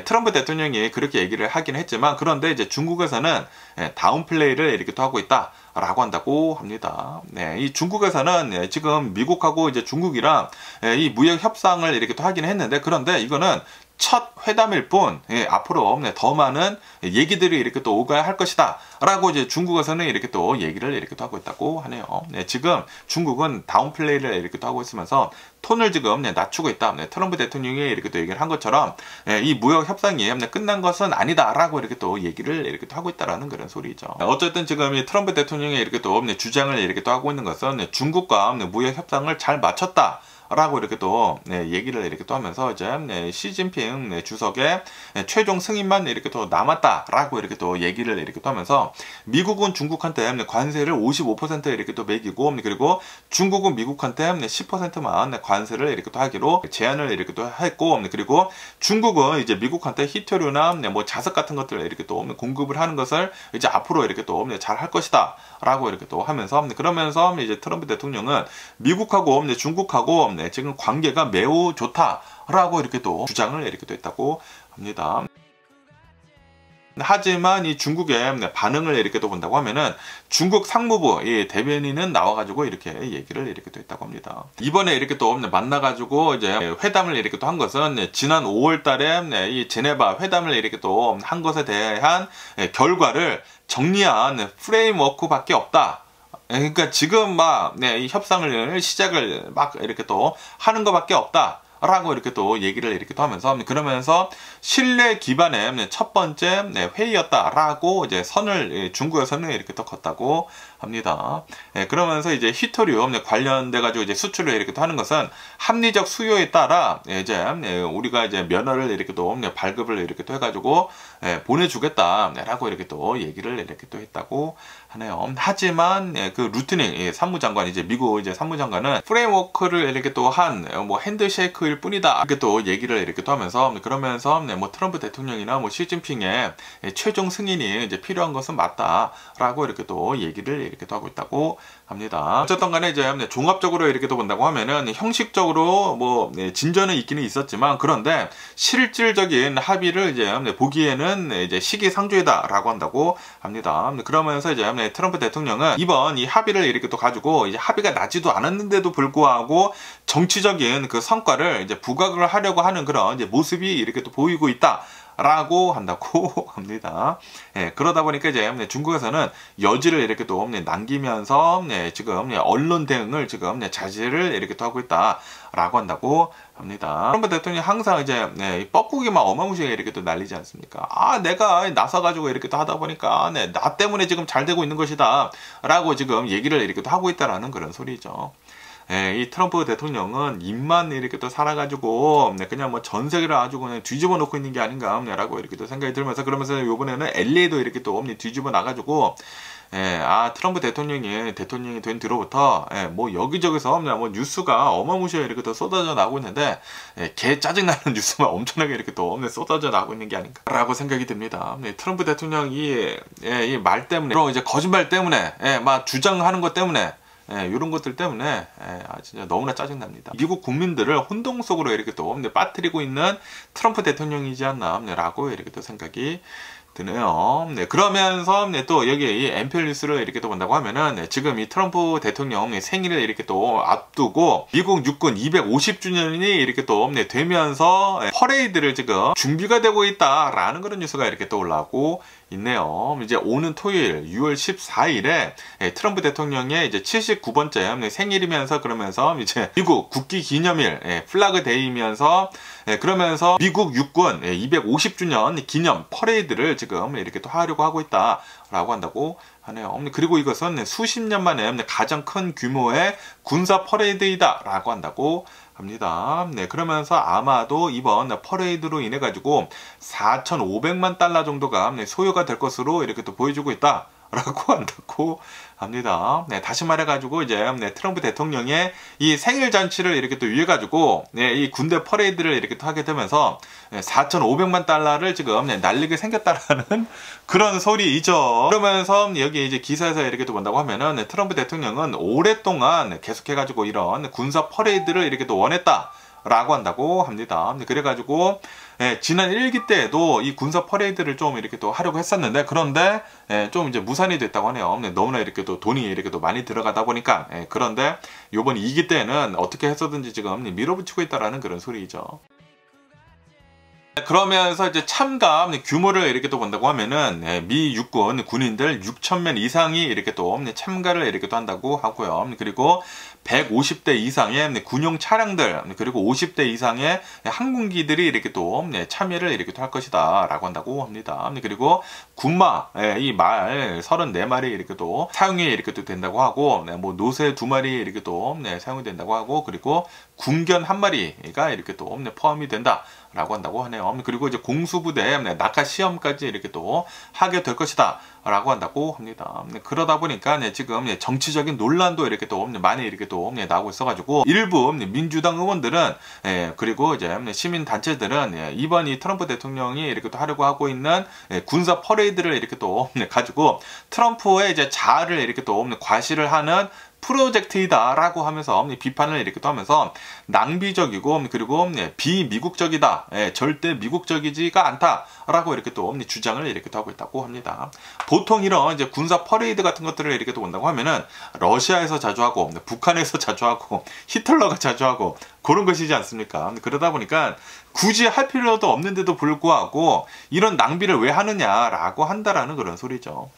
트럼프 대통령이 그렇게 얘기를 하긴 했지만, 그런데 이제 중국에서는 다운플레이를 이렇게 또 하고 있다 라고 한다고 합니다. 이 중국에서는 지금 미국하고 이제 중국이랑 이 무역 협상을 이렇게 또 하긴 했는데, 그런데 이거는 첫 회담일 뿐 앞으로 더 많은 얘기들이 이렇게 또 오가야 할 것이다 라고 이제 중국에서는 이렇게 또 얘기를 이렇게 또 하고 있다고 하네요. 지금 중국은 다운플레이를 이렇게 또 하고 있으면서 톤을 지금 낮추고 있다. 트럼프 대통령이 이렇게 또 얘기를 한 것처럼 이 무역 협상이 끝난 것은 아니다 라고 이렇게 또 얘기를 이렇게 또 하고 있다라는 그런 소리죠. 어쨌든 지금 이 트럼프 대통령이 이렇게 또 주장을 이렇게 또 하고 있는 것은 중국과 무역 협상을 잘 마쳤다 라고 이렇게 또 얘기를 이렇게 또 하면서 이제 시진핑 주석의 최종 승인만 이렇게 또 남았다라고 이렇게 또 얘기를 이렇게 또 하면서, 미국은 중국한테 관세를 55% 이렇게 또 매기고, 그리고 중국은 미국한테 10%만 관세를 이렇게 또 하기로 제안을 이렇게 또 했고, 그리고 중국은 이제 미국한테 희토류나 뭐 자석 같은 것들을 이렇게 또 공급을 하는 것을 이제 앞으로 이렇게 또 잘 할 것이다 라고 이렇게 또 하면서, 그러면서 이제 트럼프 대통령은 미국하고 중국하고 지금 관계가 매우 좋다라고 이렇게 또 주장을 이렇게 또 했다고 합니다. 하지만 이 중국의 반응을 이렇게 또 본다고 하면은 중국 상무부 이 대변인은 나와가지고 이렇게 얘기를 이렇게 또 했다고 합니다. 이번에 이렇게 또 만나가지고 이제 회담을 이렇게 또 한 것은 지난 5월달에 이 제네바 회담을 이렇게 또 한 것에 대한 결과를 정리한 프레임워크밖에 없다. 그러니까 지금 막 이 협상을 시작을 막 이렇게 또 하는 것밖에 없다. 라고 이렇게 또 얘기를 이렇게 또 하면서 그러면서 신뢰 기반의 첫 번째 회의였다라고 이제 중국의 선을 이렇게 또 걷다고 합니다. 그러면서 이제 히토류 관련돼 가지고 이제 수출을 이렇게 또 하는 것은 합리적 수요에 따라 이제 우리가 이제 면허를 이렇게 또 발급을 이렇게 또 해가지고 보내주겠다라고 이렇게 또 얘기를 이렇게 또 했다고 하네요. 하지만 그 루트닝 상무장관 이제 미국 이제 상무장관은 프레임워크를 이렇게 또 한 뭐 핸드쉐이크일 뿐이다 이렇게 또 얘기를 이렇게 또 하면서 그러면서 뭐 트럼프 대통령이나 뭐 시진핑의 최종 승인이 이제 필요한 것은 맞다라고 이렇게 또 얘기를 이렇게 또 하고 있다고 합니다. 어쨌든 간에 이제 종합적으로 이렇게 또 본다고 하면은 형식적으로 뭐 진전은 있기는 있었지만 그런데 실질적인 합의를 이제 보기에는 이제 시기상조이다라고 한다고 합니다. 그러면서 이제 트럼프 대통령은 이번 이 합의를 이렇게 또 가지고 이제 합의가 나지도 않았는데도 불구하고 정치적인 그 성과를 이제 부각을 하려고 하는 그런 이제 모습이 이렇게 또 보이고 있다. 라고 한다고 합니다. 그러다 보니까 이제 중국에서는 여지를 이렇게 또 남기면서 지금 언론 대응을 지금 자제를 이렇게 또 하고 있다라고 한다고 합니다. 트럼프 대통령이 항상 이제 뻐꾸기만 어마무시하게 이렇게 또 날리지 않습니까? 내가 나서가지고 이렇게 또 하다 보니까 나 때문에 지금 잘 되고 있는 것이다 라고 지금 얘기를 이렇게 또 하고 있다라는 그런 소리죠. 이 트럼프 대통령은 입만 이렇게 또 살아가지고 그냥 뭐 전 세계를 아주 그냥 뒤집어 놓고 있는 게 아닌가라고 이렇게 또 생각이 들면서 그러면서 이번에는 LA도 이렇게 또 뒤집어 나가지고 트럼프 대통령이 된 뒤로부터 뭐 여기저기서 뭐 뉴스가 어마무시하게 이렇게 또 쏟아져 나오고 있는데 개 짜증나는 뉴스만 엄청나게 이렇게 또 쏟아져 나오고 있는 게 아닌가라고 생각이 듭니다. 트럼프 대통령이 이 말 때문에 이제 거짓말 때문에 막 주장하는 것 때문에 이런 것들 때문에 진짜 너무나 짜증납니다. 미국 국민들을 혼동 속으로 이렇게 또 빠뜨리고 있는 트럼프 대통령이지 않나 라고 이렇게 또 생각이 드네요. 그러면서 또 여기 이 NPR 뉴스를 이렇게 또 본다고 하면은 지금 이 트럼프 대통령 생일을 이렇게 또 앞두고 미국 육군 250주년이 이렇게 또 되면서 퍼레이드를 지금 준비가 되고 있다라는 그런 뉴스가 이렇게 또 올라오고 있네요. 이제 오는 토요일 6월 14일에 트럼프 대통령의 이제 79번째 생일이면서 그러면서 이제 미국 국기 기념일 플래그 데이면서 그러면서 미국 육군 250주년 기념 퍼레이드를 지금 이렇게 또 하려고 하고 있다라고 한다고 하네요. 그리고 이것은 수십 년 만에 가장 큰 규모의 군사 퍼레이드이다라고 한다고 합니다. 그러면서 아마도 이번 퍼레이드로 인해 가지고 4,500만 달러 정도가 소요가 될 것으로 이렇게 또 보여주고 있다. 라고 한다고 합니다. 다시 말해가지고 이제 트럼프 대통령의 이 생일 잔치를 이렇게 또 위해 가지고 이 군대 퍼레이드를 이렇게 또 하게 되면서 4,500만 달러를 지금 날리게 생겼다라는 그런 소리이죠. 그러면서 여기 이제 기사에서 이렇게 또 본다고 하면은 트럼프 대통령은 오랫동안 계속해가지고 이런 군사 퍼레이드를 이렇게 또 원했다. 라고 한다고 합니다. 그래가지고 지난 1기 때에도 이 군사 퍼레이드를 좀 이렇게 또 하려고 했었는데 그런데 좀 이제 무산이 됐다고 하네요. 너무나 이렇게 또 돈이 이렇게 또 많이 들어가다 보니까 그런데 요번 2기 때는 어떻게 했었든지 지금 밀어붙이고 있다라는 그런 소리이죠. 그러면서 이제 참가 규모를 이렇게 또 본다고 하면은 미 육군 군인들 6,000명 이상이 이렇게 또 참가를 이렇게 또 한다고 하고요. 그리고 150대 이상의 군용 차량들 그리고 50대 이상의 항공기들이 이렇게 또 참여를 이렇게 또 할 것이다 라고 한다고 합니다. 그리고 군마 이 말 34마리 이렇게 또 사용이 이렇게 또 된다고 하고 뭐 노새 2마리 이렇게 또 사용이 된다고 하고 그리고 군견 1마리가 이렇게 또 포함이 된다 라고 한다고 하네요. 그리고 이제 공수부대 낙하 시험까지 이렇게 또 하게 될 것이다 라고 한다고 합니다. 그러다 보니까 지금 정치적인 논란도 이렇게 또 많이 이렇게 또 나오고 있어가지고 일부 민주당 의원들은 그리고 이제 시민 단체들은 이번 이 트럼프 대통령이 이렇게 또 하려고 하고 있는 군사 퍼레이드를 이렇게 또 가지고 트럼프의 이제 자아를 이렇게 또 과시를 하는 프로젝트이다라고 하면서 비판을 이렇게 또 하면서 낭비적이고 그리고 비미국적이다, 절대 미국적이지가 않다라고 이렇게 또 주장을 이렇게 또 하고 있다고 합니다. 보통 이런 이제 군사 퍼레이드 같은 것들을 이렇게 또 본다고 하면은 러시아에서 자주 하고 북한에서 자주 하고 히틀러가 자주 하고 그런 것이지 않습니까? 그러다 보니까 굳이 할 필요도 없는데도 불구하고 이런 낭비를 왜 하느냐라고 한다라는 그런 소리죠.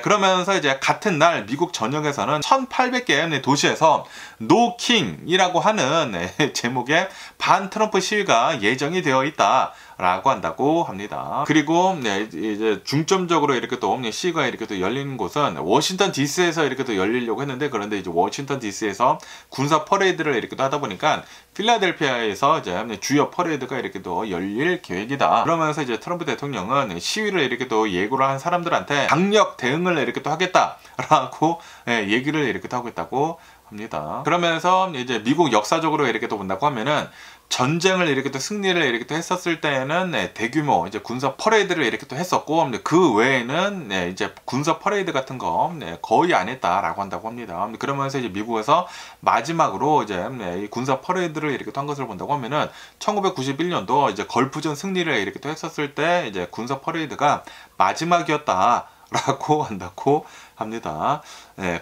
그러면서 이제 같은 날 미국 전역에서는 1800개의 도시에서 노킹이라고 하는 제목의 반 트럼프 시위가 예정이 되어 있다 라고 한다고 합니다. 그리고 이제 중점적으로 이렇게 또 시위가 이렇게 또 열리는 곳은 워싱턴 DC에서 이렇게 또 열리려고 했는데, 그런데 이제 워싱턴 DC에서 군사 퍼레이드를 이렇게 또 하다 보니까 필라델피아에서 이제 주요 퍼레이드가 이렇게 또 열릴 계획이다. 그러면서 이제 트럼프 대통령은 시위를 이렇게 또 예고를 한 사람들한테 강력 대응을 이렇게 또 하겠다라고 얘기를 이렇게 또 하고 있다고 합니다. 그러면서 이제 미국 역사적으로 이렇게 또 본다고 하면은 전쟁을 이렇게 또 승리를 이렇게 또 했었을 때는 대규모 이제 군사 퍼레이드를 이렇게 또 했었고, 그 외에는 이제 군사 퍼레이드 같은 거 거의 안 했다라고 한다고 합니다. 그러면서 이제 미국에서 마지막으로 이제 이 군사 퍼레이드를 이렇게 또 한 것을 본다고 하면은 1991년도 이제 걸프전 승리를 이렇게 또 했었을 때 이제 군사 퍼레이드가 마지막이었다라고 한다고 합니다.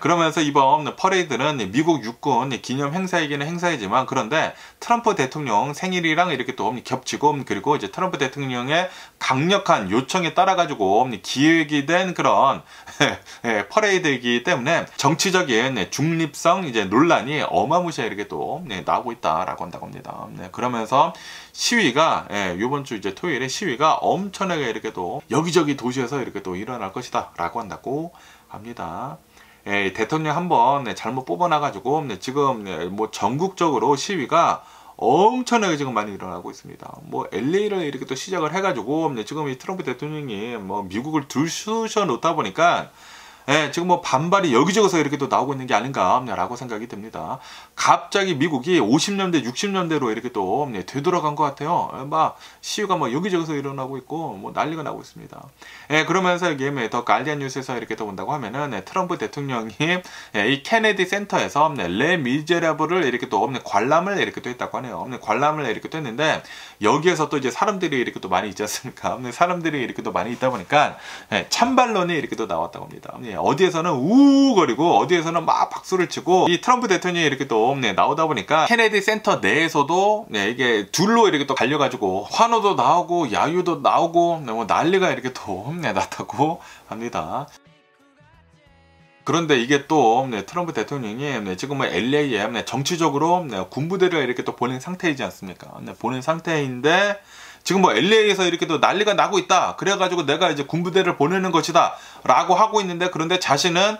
그러면서 이번 퍼레이드는 미국 육군 기념 행사이기는 행사이지만, 그런데 트럼프 대통령 생일이랑 이렇게 또 겹치고, 그리고 이제 트럼프 대통령의 강력한 요청에 따라 가지고 기획이 된 그런 퍼레이드이기 때문에 정치적인 중립성 이제 논란이 어마무시하게 이렇게 또 나오고 있다라고 한다고 합니다. 그러면서 시위가 이번 주 이제 토요일에 시위가 엄청나게 이렇게 또 여기저기 도시에서 이렇게 또 일어날 것이다라고 한다고 합니다. 대통령 한번 잘못 뽑아놔가지고 지금 뭐 전국적으로 시위가 엄청나게 지금 많이 일어나고 있습니다. 뭐 LA를 이렇게 또 시작을 해가지고 지금 이 트럼프 대통령이 뭐 미국을 들쑤셔 놓다 보니까 지금 뭐 반발이 여기저기서 이렇게 또 나오고 있는 게 아닌가라고 생각이 듭니다. 갑자기 미국이 50년대, 60년대로 이렇게 또 되돌아간 것 같아요. 막 시위가 뭐 여기저기서 일어나고 있고 뭐 난리가 나고 있습니다. 그러면서 이게 더 가디언 뉴스에서 이렇게 또 본다고 하면은 트럼프 대통령이 이 케네디 센터에서 레 미제라블을 이렇게 또 관람을 이렇게 또 했다고 하네요. 관람을 이렇게 또 했는데 여기에서 또 이제 사람들이 이렇게 또 많이 있지 않습니까? 사람들이 이렇게 또 많이 있다 보니까 찬반론이 이렇게 또 나왔다고 합니다. 어디에서는 우우거리고 어디에서는 막 박수를 치고, 이 트럼프 대통령이 이렇게 또 나오다 보니까 케네디 센터 내에서도 이게 둘로 이렇게 또 갈려가지고 환호도 나오고 야유도 나오고 뭐 난리가 이렇게 또 났다고 합니다. 그런데 이게 또 트럼프 대통령이 지금 뭐 LA에 정치적으로 군부대를 이렇게 또 보낸 상태이지 않습니까? 보낸 상태인데 지금 뭐 LA에서 이렇게 또 난리가 나고 있다. 그래가지고 내가 이제 군부대를 보내는 것이다. 라고 하고 있는데, 그런데 자신은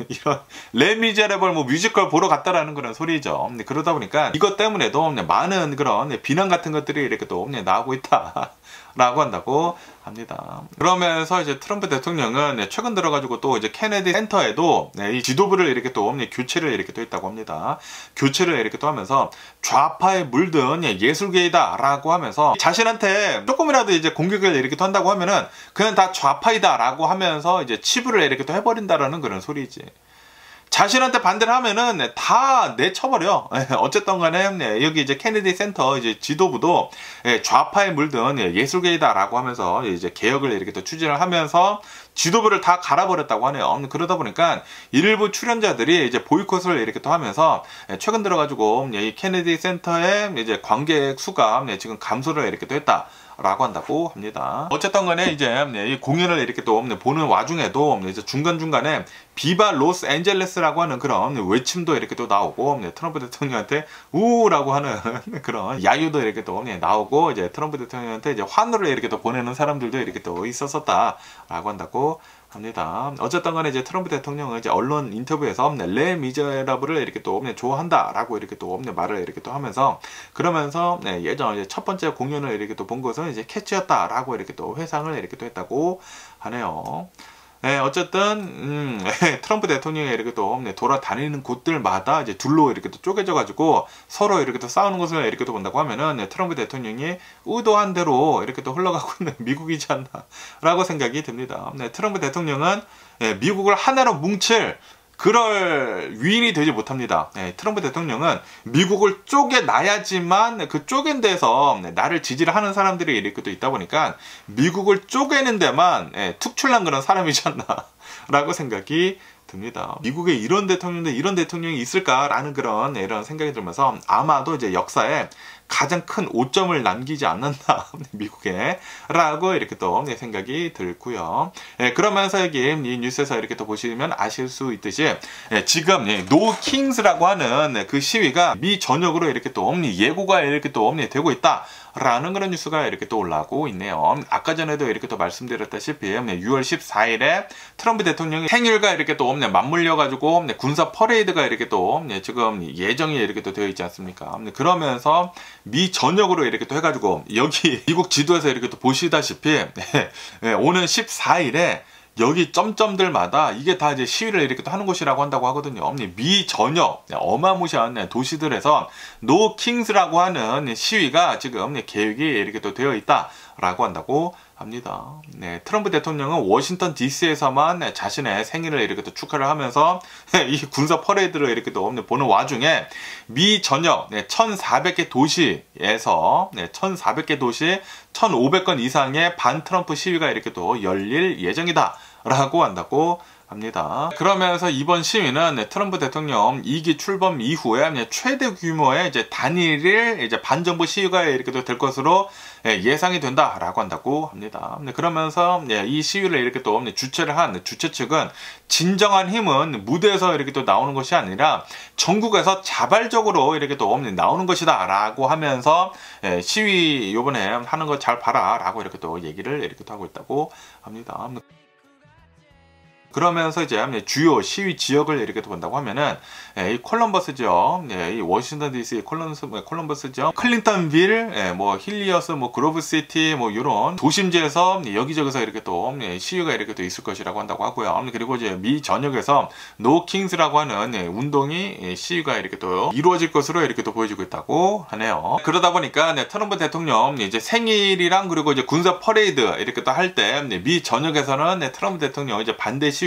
이런 레미제라블 뭐 뮤지컬 보러 갔다라는 그런 소리죠. 그러다 보니까 이것 때문에도 많은 그런 비난 같은 것들이 이렇게 또 나오고 있다. 라고 한다고 합니다. 그러면서 이제 트럼프 대통령은 최근 들어가지고 또 이제 케네디 센터에도 이 지도부를 이렇게 또 교체를 이렇게 또 했다고 합니다. 교체를 이렇게 또 하면서 좌파에 물든 예술계이다 라고 하면서 자신한테 조금이라도 이제 공격을 이렇게 또 한다고 하면은 그냥 다 좌파이다 라고 하면서 이제 치부를 이렇게 또 해버린다라는 그런 소리지. 자신한테 반대를 하면은 다 내쳐버려. 어쨌든 간에 여기 이제 케네디 센터 이제 지도부도 좌파에 물든 예술계이다라고 하면서 이제 개혁을 이렇게 또 추진을 하면서 지도부를 다 갈아버렸다고 하네요. 그러다 보니까 일부 출연자들이 이제 보이콧을 이렇게 또 하면서 최근 들어가지고 이 케네디 센터의 이제 관객 수가 지금 감소를 이렇게 또 했다. 라고 한다고 합니다. 어쨌든 간에 이제 이 공연을 이렇게 또 보는 와중에도 이제 중간중간에 비바 로스앤젤레스라고 하는 그런 외침도 이렇게 또 나오고, 트럼프 대통령한테 우라고 하는 그런 야유도 이렇게 또 나오고, 이제 트럼프 대통령한테 이제 환호를 이렇게 또 보내는 사람들도 이렇게 또 있었었다라고 한다고 합니다. 어쨌든 간에 이제 트럼프 대통령은 이제 언론 인터뷰에서 레 미제라블을 이렇게 또 좋아한다라고 이렇게 또 말을 이렇게 또 하면서, 그러면서 예전 이제 첫 번째 공연을 이렇게 또 본 것은 이제 캐치였다라고 이렇게 또 회상을 이렇게 또 했다고 하네요. 어쨌든 트럼프 대통령이 이렇게 또 돌아다니는 곳들마다 이제 둘로 이렇게 또 쪼개져 가지고 서로 이렇게 또 싸우는 것을 이렇게 또 본다고 하면은 트럼프 대통령이 의도한 대로 이렇게 또 흘러가고 있는 미국이지 않나라고 생각이 듭니다. 트럼프 대통령은 미국을 하나로 뭉칠 그럴 위인이 되지 못합니다. 트럼프 대통령은 미국을 쪼개놔야지만 그 쪼갠 데서 나를 지지를 하는 사람들이 이렇게 또 있다 보니까 미국을 쪼개는 데만 특출난 그런 사람이지 않나 라고 생각이 듭니다. 미국에 이런 대통령이 있을까라는 그런 이런 생각이 들면서 아마도 이제 역사에 가장 큰 오점을 남기지 않았나 미국에 라고 이렇게 또 생각이 들고요. 그러면서 여기 이 뉴스에서 이렇게 또 보시면 아실 수 있듯이 지금 노 킹스라고 하는 그 시위가 미 전역으로 이렇게 또 예고가 이렇게 또 되고 있다. 라는 그런 뉴스가 이렇게 또 올라오고 있네요. 아까 전에도 이렇게 또 말씀드렸다시피 6월 14일에 트럼프 대통령이 생일과 이렇게 또 맞물려 가지고 군사 퍼레이드가 이렇게 또 지금 예정이 이렇게 또 되어 있지 않습니까? 그러면서 미 전역으로 이렇게 또 해가지고 여기 미국 지도에서 이렇게 또 보시다시피 오는 14일에 여기 점점들마다 이게 다 이제 시위를 이렇게 또 하는 곳이라고 한다고 하거든요. 미 전역 어마무시한 도시들에서 노 킹스라고 하는 시위가 지금 계획이 이렇게 또 되어 있다라고 한다고 합니다. 트럼프 대통령은 워싱턴 DC에서만 자신의 생일을 이렇게 또 축하를 하면서 이 군사 퍼레이드를 이렇게 또 보는 와중에 미 전역 1,400개 도시에서 1,400개 도시 1,500건 이상의 반 트럼프 시위가 이렇게 또 열릴 예정이다 라고 한다고 합니다. 그러면서 이번 시위는 트럼프 대통령 2기 출범 이후에 최대 규모의 이제 단일일 이제 반정부 시위가 이렇게 될 것으로 예상이 된다라고 한다고 합니다. 그러면서 이 시위를 이렇게 또 주최를 한 주최 측은 진정한 힘은 무대에서 이렇게 또 나오는 것이 아니라 전국에서 자발적으로 이렇게 또 나오는 것이다라고 하면서 시위 요번에 하는 거 잘 봐라라고 이렇게 또 얘기를 이렇게 또 하고 있다고 합니다. 그러면서 이제 주요 시위 지역을 이렇게 본다고 하면은 이 콜럼버스죠. 이 워싱턴 DC 콜럼버스죠. 클린턴빌, 뭐 힐리어스, 뭐 그로브시티, 뭐 이런 도심지에서 여기저기서 이렇게 또 시위가 이렇게 또 있을 것이라고 한다고 하고요. 그리고 이제 미 전역에서 노 킹스라고 하는 운동이 시위가 이렇게 또 이루어질 것으로 이렇게 또 보여지고 있다고 하네요. 그러다 보니까 트럼프 대통령 이제 생일이랑 그리고 이제 군사 퍼레이드 이렇게 또 할 때 미 전역에서는 트럼프 대통령 이제 반대 시위가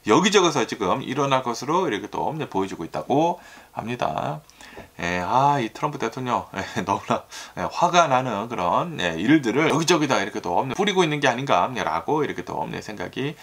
여기저기서 지금 일어날 것으로 이렇게 또 보여지고 있다고 합니다. 이 트럼프 대통령 너무나 화가 나는 그런 일들을 여기저기다 이렇게 또 뿌리고 있는 게 아닌가라고 이렇게 또 생각이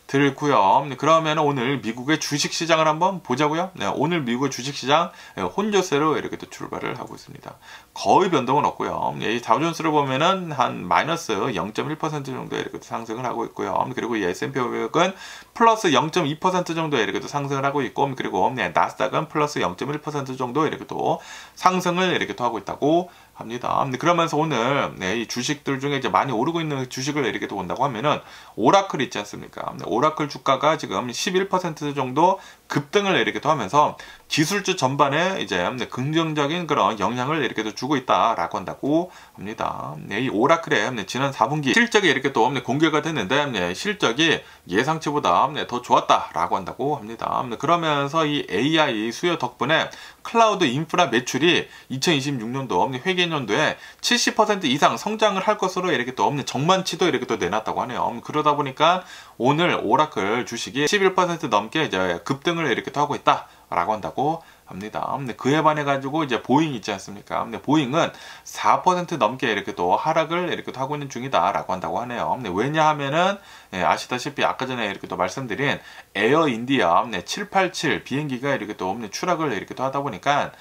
들고요. 그러면 오늘 미국의 주식시장을 한번 보자고요. 오늘 미국의 주식시장 혼조세로 이렇게 또 출발을 하고 있습니다. 거의 변동은 없고요. 이 다우존스를 보면은 한 마이너스 0.1% 정도 이렇게 상승을 하고 있고요. 그리고 이 S&P 500은 플러스 0.2% 정도 이렇게 또 상승을 하고 있고, 그리고 나스닥은 플러스 0.1% 정도 이렇게 또 상승을 이렇게 또 하고 있다고 합니다. 그러면서 오늘 이 주식들 중에 이제 많이 오르고 있는 주식을 이렇게 또 본다고 하면은 오라클 있지 않습니까? 오라클 주가가 지금 11% 정도 급등을 이렇게 또 하면서 기술주 전반에 이제 긍정적인 그런 영향을 이렇게 또 주고 있다라고 한다고 합니다. 이 오라클의 지난 4분기 실적이 이렇게 또 공개가 됐는데 실적이 예상치보다 더 좋았다라고 한다고 합니다. 그러면서 이 AI 수요 덕분에 클라우드 인프라 매출이 2026년도 회계연도에 70% 이상 성장을 할 것으로 이렇게 또 정만치도 이렇게 또 내놨다고 하네요. 그러다 보니까 오늘 오라클 주식이 11% 넘게 이제 급등을 이렇게 또 하고 있다라고 한다고 합니다. 그에 반해 가지고 이제 보잉 있지 않습니까? 보잉은 4% 넘게 이렇게 또 하락을 이렇게 또 하고 있는 중이다라고 한다고 하네요. 왜냐하면은 아시다시피 아까 전에 이렇게 또 말씀드린 에어 인디아 787 비행기가 이렇게 또 추락을 이렇게 또 하다 보니까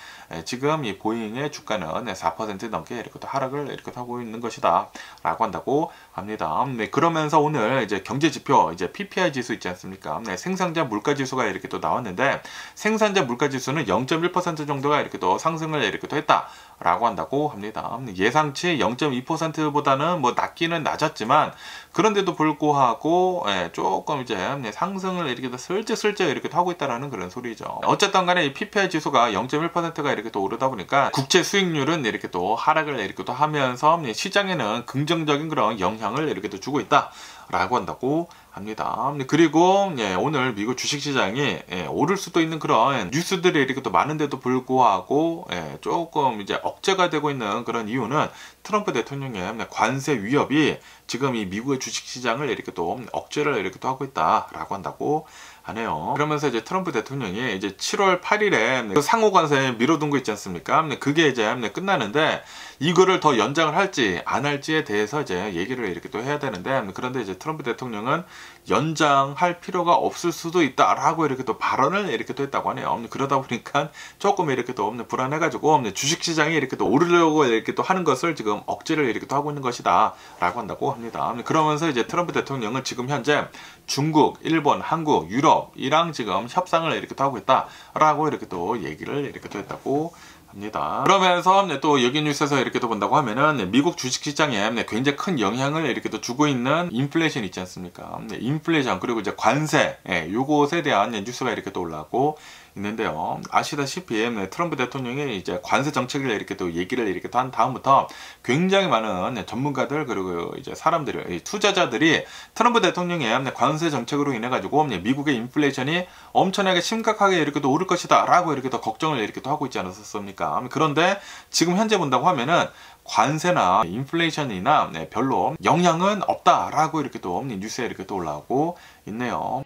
지금 이 보잉의 주가는 4% 넘게 이렇게 또 하락을 이렇게 하고 있는 것이다라고 한다고 합니다. 그러면서 오늘 이제 경제 지표 이제 PPI 지수 있지 않습니까? 생산자 물가 지수가 이렇게 또 나왔는데 생산자 물가 지수는 0.1% 정도가 이렇게 또 상승을 이렇게 또 했다라고 한다고 합니다. 예상치 0.2%보다는 뭐 낮기는 낮았지만 그런데도 불구하고 조금 이제 상승을 이렇게 슬쩍슬쩍 이렇게 하고 있다라는 그런 소리죠. 어쨌든 간에 이 PPI 지수가 0.1%가 이렇게 또 오르다 보니까 국채 수익률은 이렇게 또 하락을 이렇게 또 하면서 시장에는 긍정적인 그런 영향을 이렇게 또 주고 있다라고 한다고 합니다. 그리고 오늘 미국 주식시장이 오를 수도 있는 그런 뉴스들이 이렇게 또 많은데도 불구하고 조금 이제 억제가 되고 있는 그런 이유는 트럼프 대통령의 관세 위협이 지금 이 미국의 주식시장을 이렇게 또 억제를 이렇게 또 하고 있다라고 한다고 하네요. 그러면서 이제 트럼프 대통령이 이제 7월 8일에 그 상호 관세 미뤄둔 거 있지 않습니까? 그게 이제 끝나는데 이거를 더 연장을 할지 안 할지에 대해서 이제 얘기를 이렇게 또 해야 되는데, 그런데 이제 트럼프 대통령은 연장할 필요가 없을 수도 있다라고 이렇게 또 발언을 이렇게 또 했다고 하네요. 그러다 보니까 조금 이렇게 또 불안해가지고 주식시장이 이렇게 또 오르려고 이렇게 또 하는 것을 지금 억지를 이렇게 또 하고 있는 것이다라고 한다고 합니다. 그러면서 이제 트럼프 대통령은 지금 현재 중국, 일본, 한국, 유럽이랑 지금 협상을 이렇게 또 하고 있다라고 이렇게 또 얘기를 이렇게 또 했다고 합니다. 그러면서 또 여기 뉴스에서 이렇게 또 본다고 하면은 미국 주식시장에 굉장히 큰 영향을 이렇게 또 주고 있는 인플레이션 있지 않습니까? 인플레이션 그리고 이제 관세 요것에 대한 뉴스가 이렇게 또 올라오고 있는데요. 아시다시피 트럼프 대통령이 이제 관세 정책을 이렇게 또 얘기를 이렇게 또 한 다음부터 굉장히 많은 전문가들 그리고 이제 사람들이 투자자들이 트럼프 대통령의 관세 정책으로 인해 가지고 미국의 인플레이션이 엄청나게 심각하게 이렇게 또 오를 것이다라고 이렇게 또 걱정을 이렇게 또 하고 있지 않았습니까? 그런데 지금 현재 본다고 하면은 관세나 인플레이션이나 별로 영향은 없다라고 이렇게 또 뉴스에 이렇게 또 올라오고 있네요.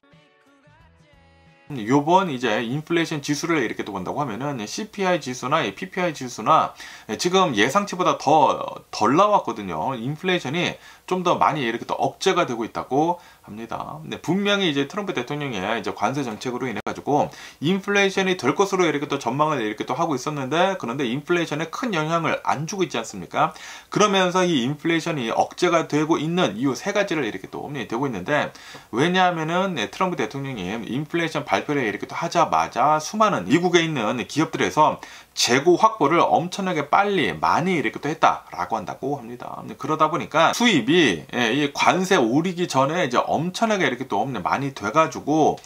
요번 이제 인플레이션 지수를 이렇게 또 본다고 하면은 CPI 지수나 PPI 지수나 지금 예상치보다 덜 나왔거든요. 인플레이션이 좀 더 많이 이렇게 또 억제가 되고 있다고 합니다. 분명히 이제 트럼프 대통령의 이제 관세 정책으로 인해 가지고 인플레이션이 될 것으로 이렇게 또 전망을 이렇게 또 하고 있었는데, 그런데 인플레이션에 큰 영향을 안 주고 있지 않습니까? 그러면서 이 인플레이션이 억제가 되고 있는 이유 세 가지를 이렇게 또 되고 있는데, 왜냐하면은 트럼프 대통령이 인플레이션 발표를 이렇게 또 하자마자 수많은 미국에 있는 기업들에서 재고 확보를 엄청나게 빨리 많이 이렇게 또 했다라고 한다고 합니다. 그러다 보니까 수입이 이 관세 오르기 전에 이제 엄청나게 이렇게 또 많이 돼가지고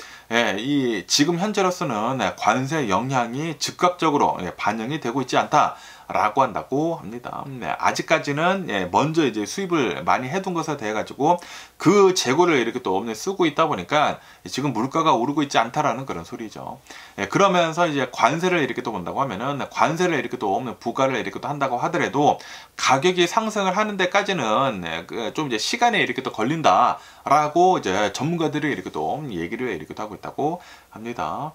이 지금 현재로서는 관세 영향이 즉각적으로 반영이 되고 있지 않다. 라고 한다고 합니다. 아직까지는 먼저 이제 수입을 많이 해둔 것에 대해 가지고 그 재고를 이렇게 또 쓰고 있다 보니까 지금 물가가 오르고 있지 않다라는 그런 소리죠. 그러면서 이제 관세를 이렇게 또 본다고 하면은 관세를 이렇게 또 부과를 이렇게 또 한다고 하더라도 가격이 상승을 하는 데까지는 좀 이제 시간이 이렇게 또 걸린다라고 이제 전문가들이 이렇게 또 얘기를 이렇게 또 하고 있다고 합니다.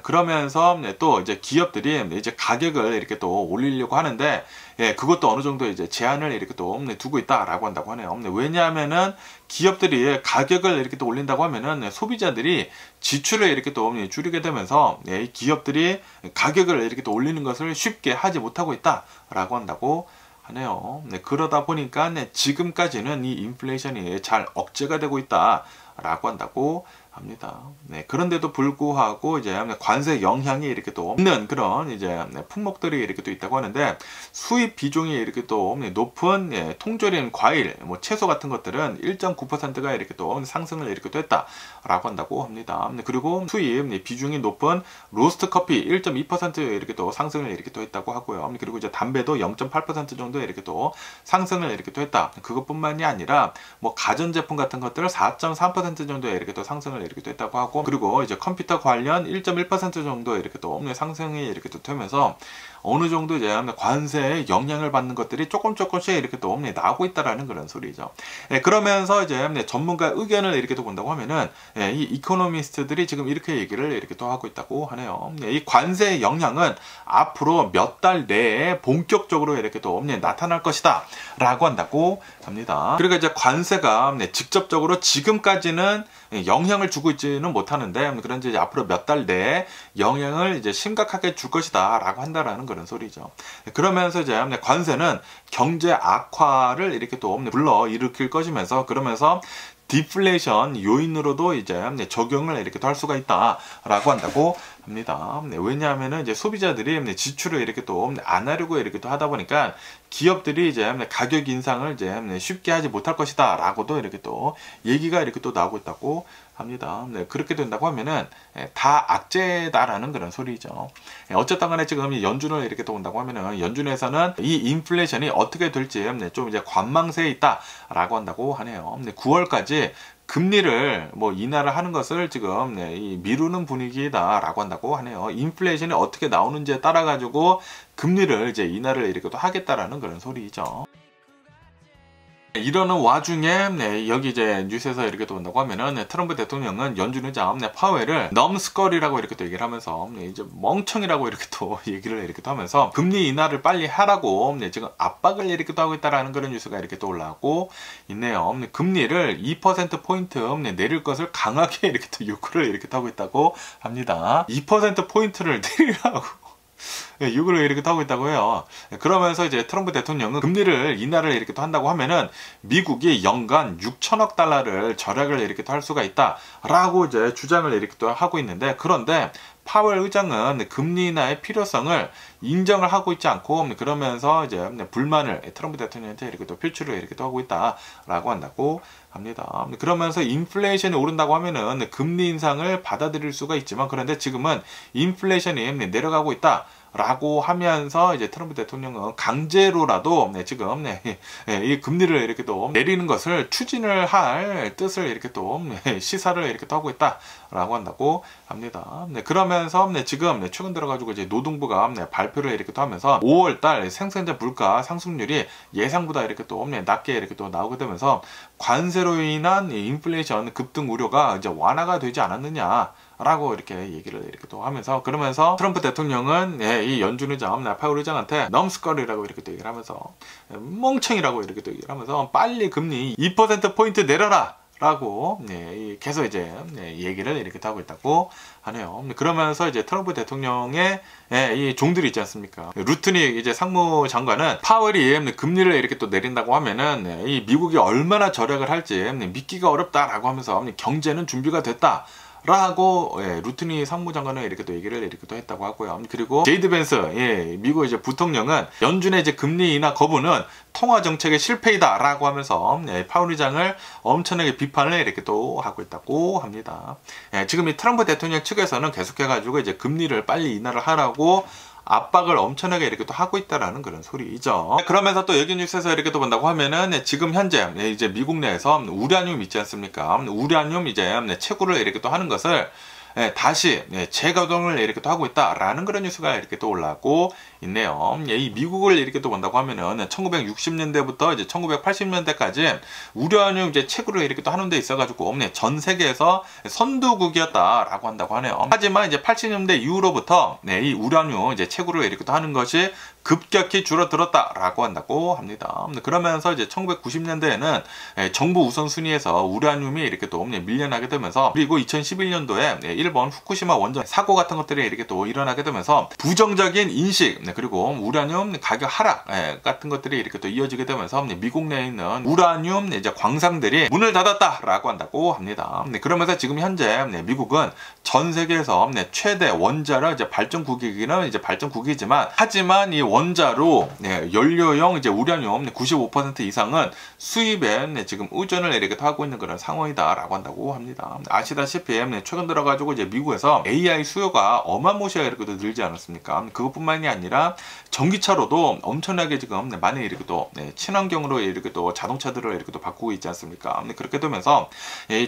그러면서 또 이제 기업들이 이제 가격을 이렇게 또 올리려고 하는데 그것도 어느 정도 이제 제한을 이렇게 또 두고 있다라고 한다고 하네요. 왜냐하면은 기업들이 가격을 이렇게 또 올린다고 하면은 소비자들이 지출을 이렇게 또 줄이게 되면서 기업들이 가격을 이렇게 또 올리는 것을 쉽게 하지 못하고 있다라고 한다고 하네요. 그러다 보니까 지금까지는 이 인플레이션이 잘 억제가 되고 있다라고 한다고 합니다. 그런데도 불구하고 이제 관세 영향이 이렇게 또 없는 그런 이제 품목들이 이렇게 또 있다고 하는데, 수입 비중이 이렇게 또 높은 통조림, 과일, 뭐 채소 같은 것들은 1.9%가 이렇게 또 상승을 이렇게 또 했다라고 한다고 합니다. 그리고 수입 비중이 높은 로스트 커피 1.2% 이렇게 또 상승을 이렇게 또 했다고 하고요. 그리고 이제 담배도 0.8% 정도 이렇게 또 상승을 이렇게 또 했다. 그것뿐만이 아니라 뭐 가전제품 같은 것들을 4.3% 정도에 이렇게 또 상승을 이렇게 또 했다고 하고, 그리고 이제 컴퓨터 관련 1.1% 정도 이렇게 또 상승이 이렇게 또 되면서 어느 정도 이제 관세의 영향을 받는 것들이 조금씩 이렇게 또 나오고 있다라는 그런 소리죠. 그러면서 이제 전문가 의견을 이렇게 또 본다고 하면은 이 이코노미스트들이 지금 이렇게 얘기를 이렇게 또 하고 있다고 하네요. 이 관세의 영향은 앞으로 몇 달 내에 본격적으로 이렇게 또 나타날 것이다 라고 한다고 합니다. 그러니까 이제 관세가 직접적으로 지금까지는 영향을 주고 있지는 못하는데, 그런지 이제 앞으로 몇 달 내에 영향을 이제 심각하게 줄 것이다 라고 한다라는 그런 소리죠. 그러면서 이제 관세는 경제 악화를 이렇게 또 불러 일으킬 것이면서, 그러면서 디플레이션 요인으로도 이제 적용을 이렇게 할 수가 있다라고 한다고 합니다. 왜냐하면은 이제 소비자들이 지출을 이렇게 또 안 하려고 이렇게 또 하다 보니까 기업들이 이제 가격 인상을 이제 쉽게 하지 못할 것이다라고도 이렇게 또 얘기가 이렇게 또 나오고 있다고 합니다. 그렇게 된다고 하면은 다 악재다라는 그런 소리죠. 어쨌든 간에 지금 연준을 이렇게 또 본다고 하면은 연준에서는 이 인플레이션이 어떻게 될지 좀 이제 관망세에 있다라고 한다고 하네요. 9월까지 금리를 뭐 인하를 하는 것을 지금 이 미루는 분위기다라고 한다고 하네요. 인플레이션이 어떻게 나오는지에 따라 가지고 금리를 이제 인하를 이렇게 또 하겠다라는 그런 소리죠. 이러는 와중에 여기 이제 뉴스에서 이렇게 또 본다고 하면은 트럼프 대통령은 연준 의장 파웰을 넘스컬이라고 이렇게 또 얘기를 하면서 이제 멍청이라고 이렇게 또 얘기를 이렇게 또 하면서 금리 인하를 빨리 하라고 지금 압박을 이렇게 또 하고 있다라는 그런 뉴스가 이렇게 또 올라오고 있네요. 금리를 2%포인트 내릴 것을 강하게 이렇게 또 요구를 이렇게 또 하고 있다고 합니다. 2%포인트를 내리라고 요구를 이렇게 하고 있다고 해요. 그러면서 이제 트럼프 대통령은 금리를 인하를 이렇게 또 한다고 하면은 미국이 연간 6천억 달러를 절약을 이렇게 또 할 수가 있다라고 이제 주장을 이렇게 또 하고 있는데, 그런데 파월 의장은 금리 인하의 필요성을 인정을 하고 있지 않고 그러면서 이제 불만을 트럼프 대통령한테 이렇게 또 표출을 이렇게 또 하고 있다라고 한다고 합니다. 그러면서 인플레이션이 오른다고 하면은 금리 인상을 받아들일 수가 있지만, 그런데 지금은 인플레이션이 내려가고 있다 라고 하면서 이제 트럼프 대통령은 강제로라도 지금 이 금리를 이렇게 또 내리는 것을 추진을 할 뜻을 이렇게 또 시사를 이렇게 또 하고 있다라고 한다고 합니다. 그러면서 지금 최근 들어가지고 이제 노동부가 발표를 이렇게 또 하면서 5월달 생산자 물가 상승률이 예상보다 이렇게 또 낮게 이렇게 또 나오게 되면서 관세로 인한 인플레이션 급등 우려가 이제 완화가 되지 않았느냐 라고 이렇게 얘기를 이렇게 또 하면서, 그러면서 트럼프 대통령은 이 연준 의장 파월 의장한테 넘스컬이라고 이렇게 또 얘기를 하면서 멍청이라고 이렇게 또 얘기를 하면서 빨리 금리 2%포인트 내려라 라고 계속 이제 얘기를 이렇게 하고 있다고 하네요. 그러면서 이제 트럼프 대통령의 이 종들이 있지 않습니까? 루트니 이제 상무장관은 파월이 금리를 이렇게 또 내린다고 하면은 이 미국이 얼마나 절약을 할지 믿기가 어렵다라고 하면서 경제는 준비가 됐다 라고 루트니 상무장관은 이렇게 또 얘기를 이렇게 또 했다고 하고요. 그리고 제이드 벤스 미국 이제 부통령은 연준의 이제 금리 인하 거부는 통화 정책의 실패이다라고 하면서 파월 의장을 엄청나게 비판을 이렇게 또 하고 있다고 합니다. 지금 이 트럼프 대통령 측에서는 계속해가지고 이제 금리를 빨리 인하를 하라고 압박을 엄청나게 이렇게 또 하고 있다라는 그런 소리죠. 그러면서 또 여기 뉴스에서 이렇게 또 본다고 하면은 지금 현재 이제 미국 내에서 우라늄 있지 않습니까? 우라늄 이제 채굴을 이렇게 또 하는 것을 다시 재가동을 이렇게 또 하고 있다라는 그런 뉴스가 이렇게 또 올라오고 있네요. 이 미국을 이렇게 또 본다고 하면은 1960년대부터 이제 1980년대까지 우라늄 이제 채굴을 이렇게 또 하는 데 있어가지고 전 세계에서 선두국이었다라고 한다고 하네요. 하지만 이제 80년대 이후로부터 이 우라늄 이제 채굴을 이렇게 또 하는 것이 급격히 줄어들었다라고 한다고 합니다. 그러면서 이제 1990년대에는 정부 우선순위에서 우라늄이 이렇게 또 밀려나게 되면서, 그리고 2011년도에 일본 후쿠시마 원전 사고 같은 것들이 이렇게 또 일어나게 되면서 부정적인 인식, 그리고 우라늄 가격 하락 같은 것들이 이렇게 또 이어지게 되면서 미국 내에 있는 우라늄 이제 광상들이 문을 닫았다라고 한다고 합니다. 그러면서 지금 현재 미국은 전 세계에서 최대 원자력 이제 발전국이기는 이제 발전국이지만, 하지만 이 원자로 연료용 이제 우라늄 95% 이상은 수입에 지금 의존을 이렇게 하고 있는 그런 상황이다라고 한다고 합니다. 아시다시피 최근 들어가지고 이제 미국에서 AI 수요가 어마무시하게 이렇게 늘지 않았습니까? 그것뿐만이 아니라 전기차로도 엄청나게 지금 많이 이렇게 또 친환경으로 이렇게 또 자동차들을 이렇게 또 바꾸고 있지 않습니까? 그렇게 되면서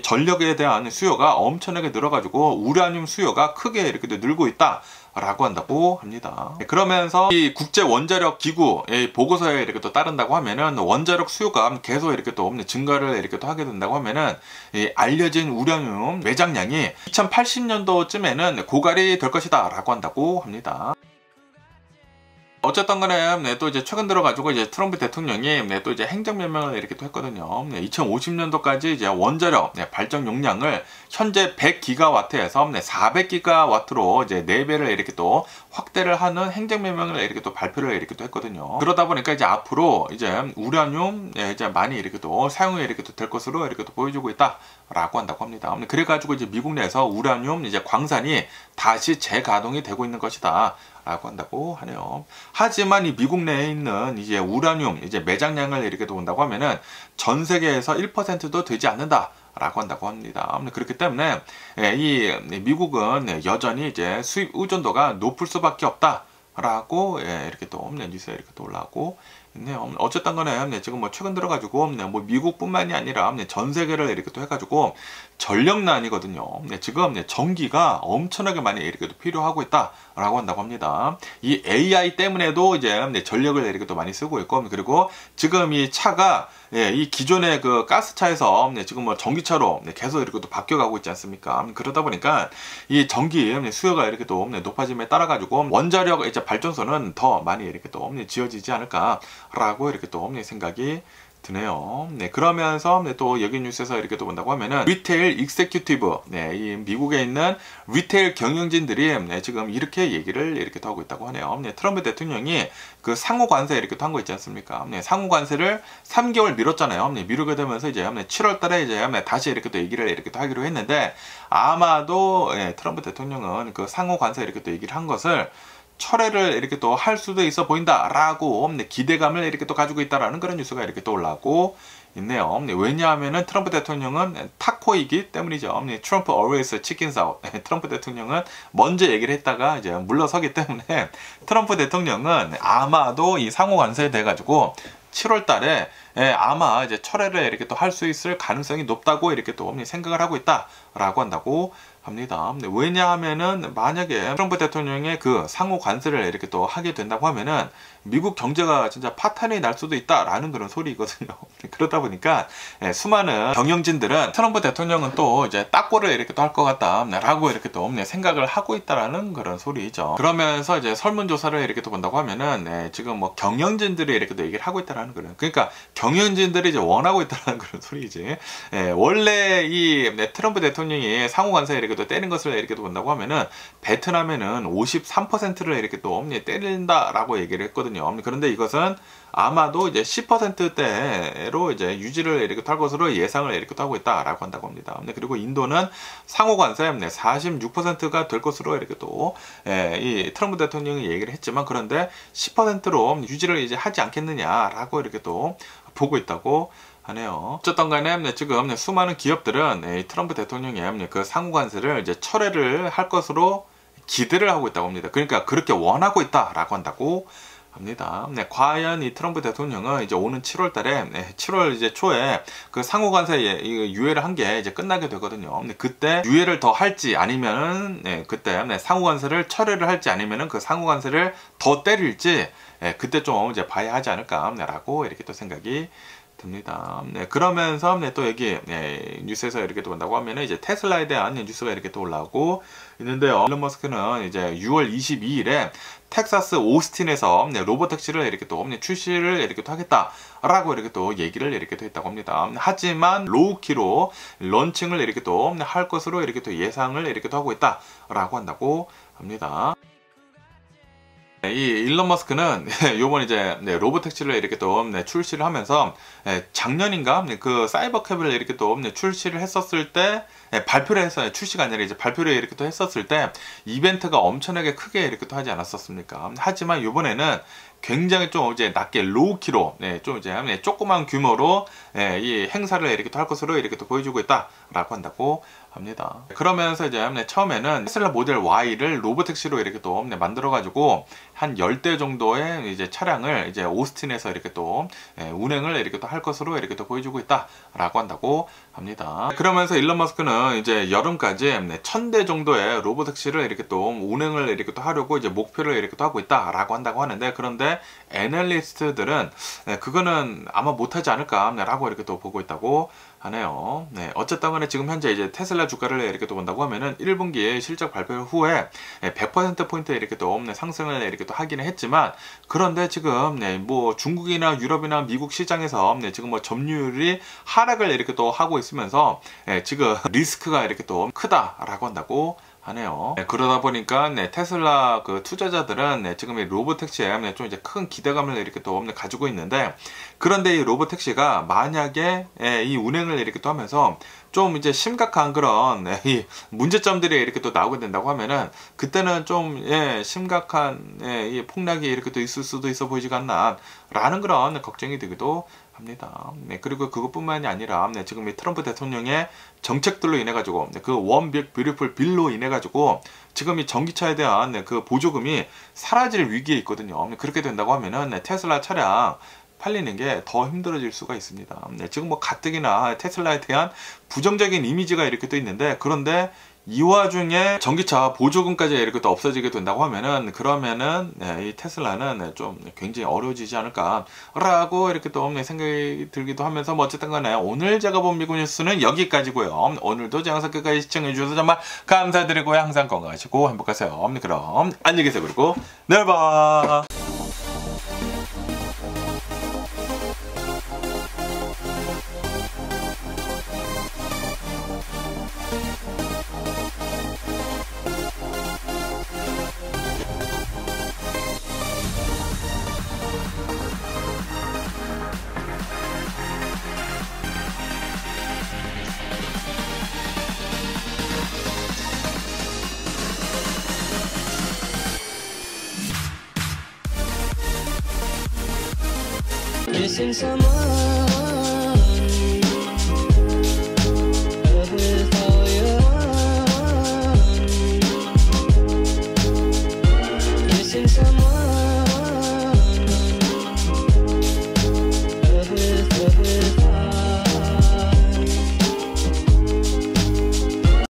전력에 대한 수요가 엄청나게 늘어가지고 우라늄 수요가 크게 이렇게 또 늘고 있다 라고 한다고 합니다. 그러면서 이 국제 원자력 기구 보고서에 이렇게 또 따른다고 하면은 원자력 수요가 계속 이렇게 또 증가를 이렇게 또 하게 된다고 하면은 알려진 우라늄 매장량이 2080년도쯤에는 고갈이 될 것이다 라고 한다고 합니다. 어쨌든 간에 또 이제 최근 들어가지고 이제 트럼프 대통령이 또 이제 행정명령을 이렇게 또 했거든요. 2050년도까지 이제 원자력 발전 용량을 현재 100기가와트에서 400기가와트로 이제 4배를 이렇게 또 확대를 하는 행정명령을 이렇게 또 발표를 이렇게 또 했거든요. 그러다 보니까 이제 앞으로 이제 우라늄 이제 많이 이렇게 또 사용이 이렇게 또 될 것으로 이렇게 또 보여주고 있다라고 한다고 합니다. 그래가지고 이제 미국 내에서 우라늄 이제 광산이 다시 재가동이 되고 있는 것이다 라고 한다고 하네요. 하지만 이 미국 내에 있는 이제 우라늄 이제 매장량을 이렇게 본다고 하면은 전 세계에서 1%도 되지 않는다 라고 한다고 합니다. 그렇기 때문에 이 미국은 여전히 이제 수입 의존도가 높을 수밖에 없다 라고 이렇게 또 뉴스에 이렇게 또 올라오고 있네요. 어쨌든 간에 네, 지금 뭐 최근 들어가지고 네, 뭐 미국뿐만이 아니라 네, 전 세계를 이렇게 또 해가지고 전력난이거든요. 네, 지금 네, 전기가 엄청나게 많이 이렇게 또 필요하고 있다라고 한다고 합니다. 이 AI 때문에도 이제 네, 전력을 이렇게 또 많이 쓰고 있고, 그리고 지금 이 차가 이 기존의 그 가스차에서 네, 지금 뭐 전기차로 네, 계속 이렇게 또 바뀌어가고 있지 않습니까? 그러다 보니까 이 전기 수요가 이렇게 또 높아짐에 따라 가지고 원자력 이제 발전소는 더 많이 이렇게 또 지어지지 않을까라고 이렇게 또 생각이 드네요. 네, 그러면서 네, 또 여기 뉴스에서 이렇게 또 본다고 하면은 리테일 익세큐티브, 네, 이 미국에 있는 리테일 경영진들이 네, 지금 이렇게 얘기를 이렇게 또 하고 있다고 하네요. 네, 트럼프 대통령이 그 상호 관세 이렇게 또 한 거 있지 않습니까? 네, 상호 관세를 3개월 미뤘잖아요. 네, 미루게 되면서 이제 7월 달에 이제 다시 이렇게 또 얘기를 이렇게 또 하기로 했는데, 아마도 네, 트럼프 대통령은 그 상호 관세 이렇게 또 얘기를 한 것을 철회를 이렇게 또 할 수도 있어 보인다라고 기대감을 이렇게 또 가지고 있다라는 그런 뉴스가 이렇게 또 올라오고 있네요. 왜냐하면은 트럼프 대통령은 타코이기 때문이죠. 트럼프 always chickens out. 트럼프 대통령은 먼저 얘기를 했다가 이제 물러서기 때문에 트럼프 대통령은 아마도 이 상호 관세에 대해 가지고 7월 달에 아마 이제 철회를 이렇게 또 할 수 있을 가능성이 높다고 이렇게 또 생각을 하고 있다라고 한다고 합니다. 왜냐하면은 만약에 트럼프 대통령의 그 상호 관세를 이렇게 또 하게 된다고 하면은 미국 경제가 진짜 파탄이 날 수도 있다라는 그런 소리거든요. 그러다 보니까 수많은 경영진들은 트럼프 대통령은 또 이제 딱고를 이렇게 또 할 것 같다라고 이렇게 또 생각을 하고 있다라는 그런 소리죠. 그러면서 이제 설문조사를 이렇게 또 본다고 하면은 지금 뭐 경영진들이 이렇게 또 얘기를 하고 있다라는 거예요. 그러니까 경영진들이 이제 원하고 있다라는 그런 소리지. 원래 이 트럼프 대통령이 상호 관세 이렇게 또 때린 것을 이렇게 또 본다고 하면은 베트남에는 53%를 이렇게 또 때린다라고 얘기를 했거든요. 그런데 이것은 아마도 이제 10%대로 이제 유지를 이렇게 할 것으로 예상을 이렇게 하고 있다라고 한다고 합니다. 그리고 인도는 상호 관세 46%가 될 것으로 이렇게 또 이 트럼프 대통령이 얘기를 했지만, 그런데 10%로 유지를 이제 하지 않겠느냐라고 이렇게 또 보고 있다고 하네요. 어쨌든 간에 지금 수많은 기업들은 트럼프 대통령의 그 상호 관세를 이제 철회를 할 것으로 기대를 하고 있다고 합니다. 그러니까 그렇게 원하고 있다라고 한다고 합니다. 과연 이 트럼프 대통령은 이제 오는 7월 달에 7월 이제 초에 그 상호 관세 유예를 한 게 이제 끝나게 되거든요. 그때 유예를 더 할지 아니면은 그때 상호 관세를 철회를 할지 아니면은 그 상호 관세를 더 때릴지 그때 좀 이제 봐야 하지 않을까라고 이렇게 또 생각이 듭니다. 그러면서 또 여기 뉴스에서 이렇게 또 본다고 하면은 이제 테슬라에 대한 뉴스가 이렇게 또 올라오고 있는데요. 일론 머스크는 이제 6월 22일에 텍사스 오스틴에서 로봇 택시를 이렇게 또 출시를 이렇게 또 하겠다라고 이렇게 또 얘기를 이렇게 또 했다고 합니다. 하지만 로우키로 런칭을 이렇게 또 할 것으로 이렇게 또 예상을 이렇게 또 하고 있다라고 한다고 합니다. 이 일론 머스크는 요번 이제 로봇 택시를 이렇게 또 출시를 하면서 작년인가 그 사이버캡을 이렇게 또 출시를 했었을 때 발표를 했어요. 출시가 아니라 이제 발표를 이렇게 또 했었을 때 이벤트가 엄청나게 크게 이렇게 또 하지 않았었습니까? 하지만 요번에는 굉장히 좀 이제 낮게 로우키로 좀 이제 조그만 규모로 이 행사를 이렇게 또 할 것으로 이렇게 또 보여주고 있다라고 한다고 합니다. 그러면서 이제 처음에는 테슬라 모델 Y를 로보택시로 이렇게 또 만들어 가지고 한 10대 정도의 이제 차량을 이제 오스틴에서 이렇게 또 운행을 이렇게 또 할 것으로 이렇게 또 보여주고 있다라고 한다고 합니다. 그러면서 일론 머스크는 이제 여름까지 1000대 정도의 로보택시를 이렇게 또 운행을 이렇게 또 하려고 이제 목표를 이렇게 또 하고 있다라고 한다고 하는데, 그런데 애널리스트들은 그거는 아마 못하지 않을까라고 이렇게 또 보고 있다고 하네요. 어쨌든 간에 지금 현재 이제 테슬라 주가를 이렇게 또 본다고 하면은 1분기에 실적 발표 후에 100%포인트 이렇게 또 상승을 이렇게 또 하기는 했지만, 그런데 지금 뭐 중국이나 유럽이나 미국 시장에서 지금 뭐 점유율이 하락을 이렇게 또 하고 있으면서 지금 리스크가 이렇게 또 크다라고 한다고 하네요. 그러다 보니까 테슬라 그 투자자들은 지금 이 로보택시에 좀 이제 큰 기대감을 이렇게 또 가지고 있는데, 그런데 이 로보택시가 만약에 이 운행을 이렇게 또 하면서 좀 이제 심각한 그런 이 문제점들이 이렇게 또 나오게 된다고 하면은, 그때는 좀 심각한 이 폭락이 이렇게 또 있을 수도 있어 보이지가 않나 라는 그런 걱정이 되기도 합니다. 그리고 그것뿐만이 아니라 지금 이 트럼프 대통령의 정책들로 인해 가지고 그 원 빅 뷰티풀 빌로 인해 가지고 지금 이 전기차에 대한 그 보조금이 사라질 위기에 있거든요. 그렇게 된다고 하면은 테슬라 차량 팔리는 게 더 힘들어질 수가 있습니다. 네, 지금 뭐 가뜩이나 테슬라에 대한 부정적인 이미지가 이렇게 또 있는데, 그런데 이 와중에 전기차 보조금까지 이렇게 또 없어지게 된다고 하면은, 그러면은 네, 이 테슬라는 네, 좀 굉장히 어려워지지 않을까라고 이렇게 또 생각이 들기도 하면서, 뭐 어쨌든 간에 오늘 제가 본 미국 뉴스는 여기까지고요. 오늘도 제 영상 끝까지 시청해 주셔서 정말 감사드리고요. 항상 건강하시고 행복하세요. 그럼 안녕히 계세요. 그리고 내일 봐. Missing someone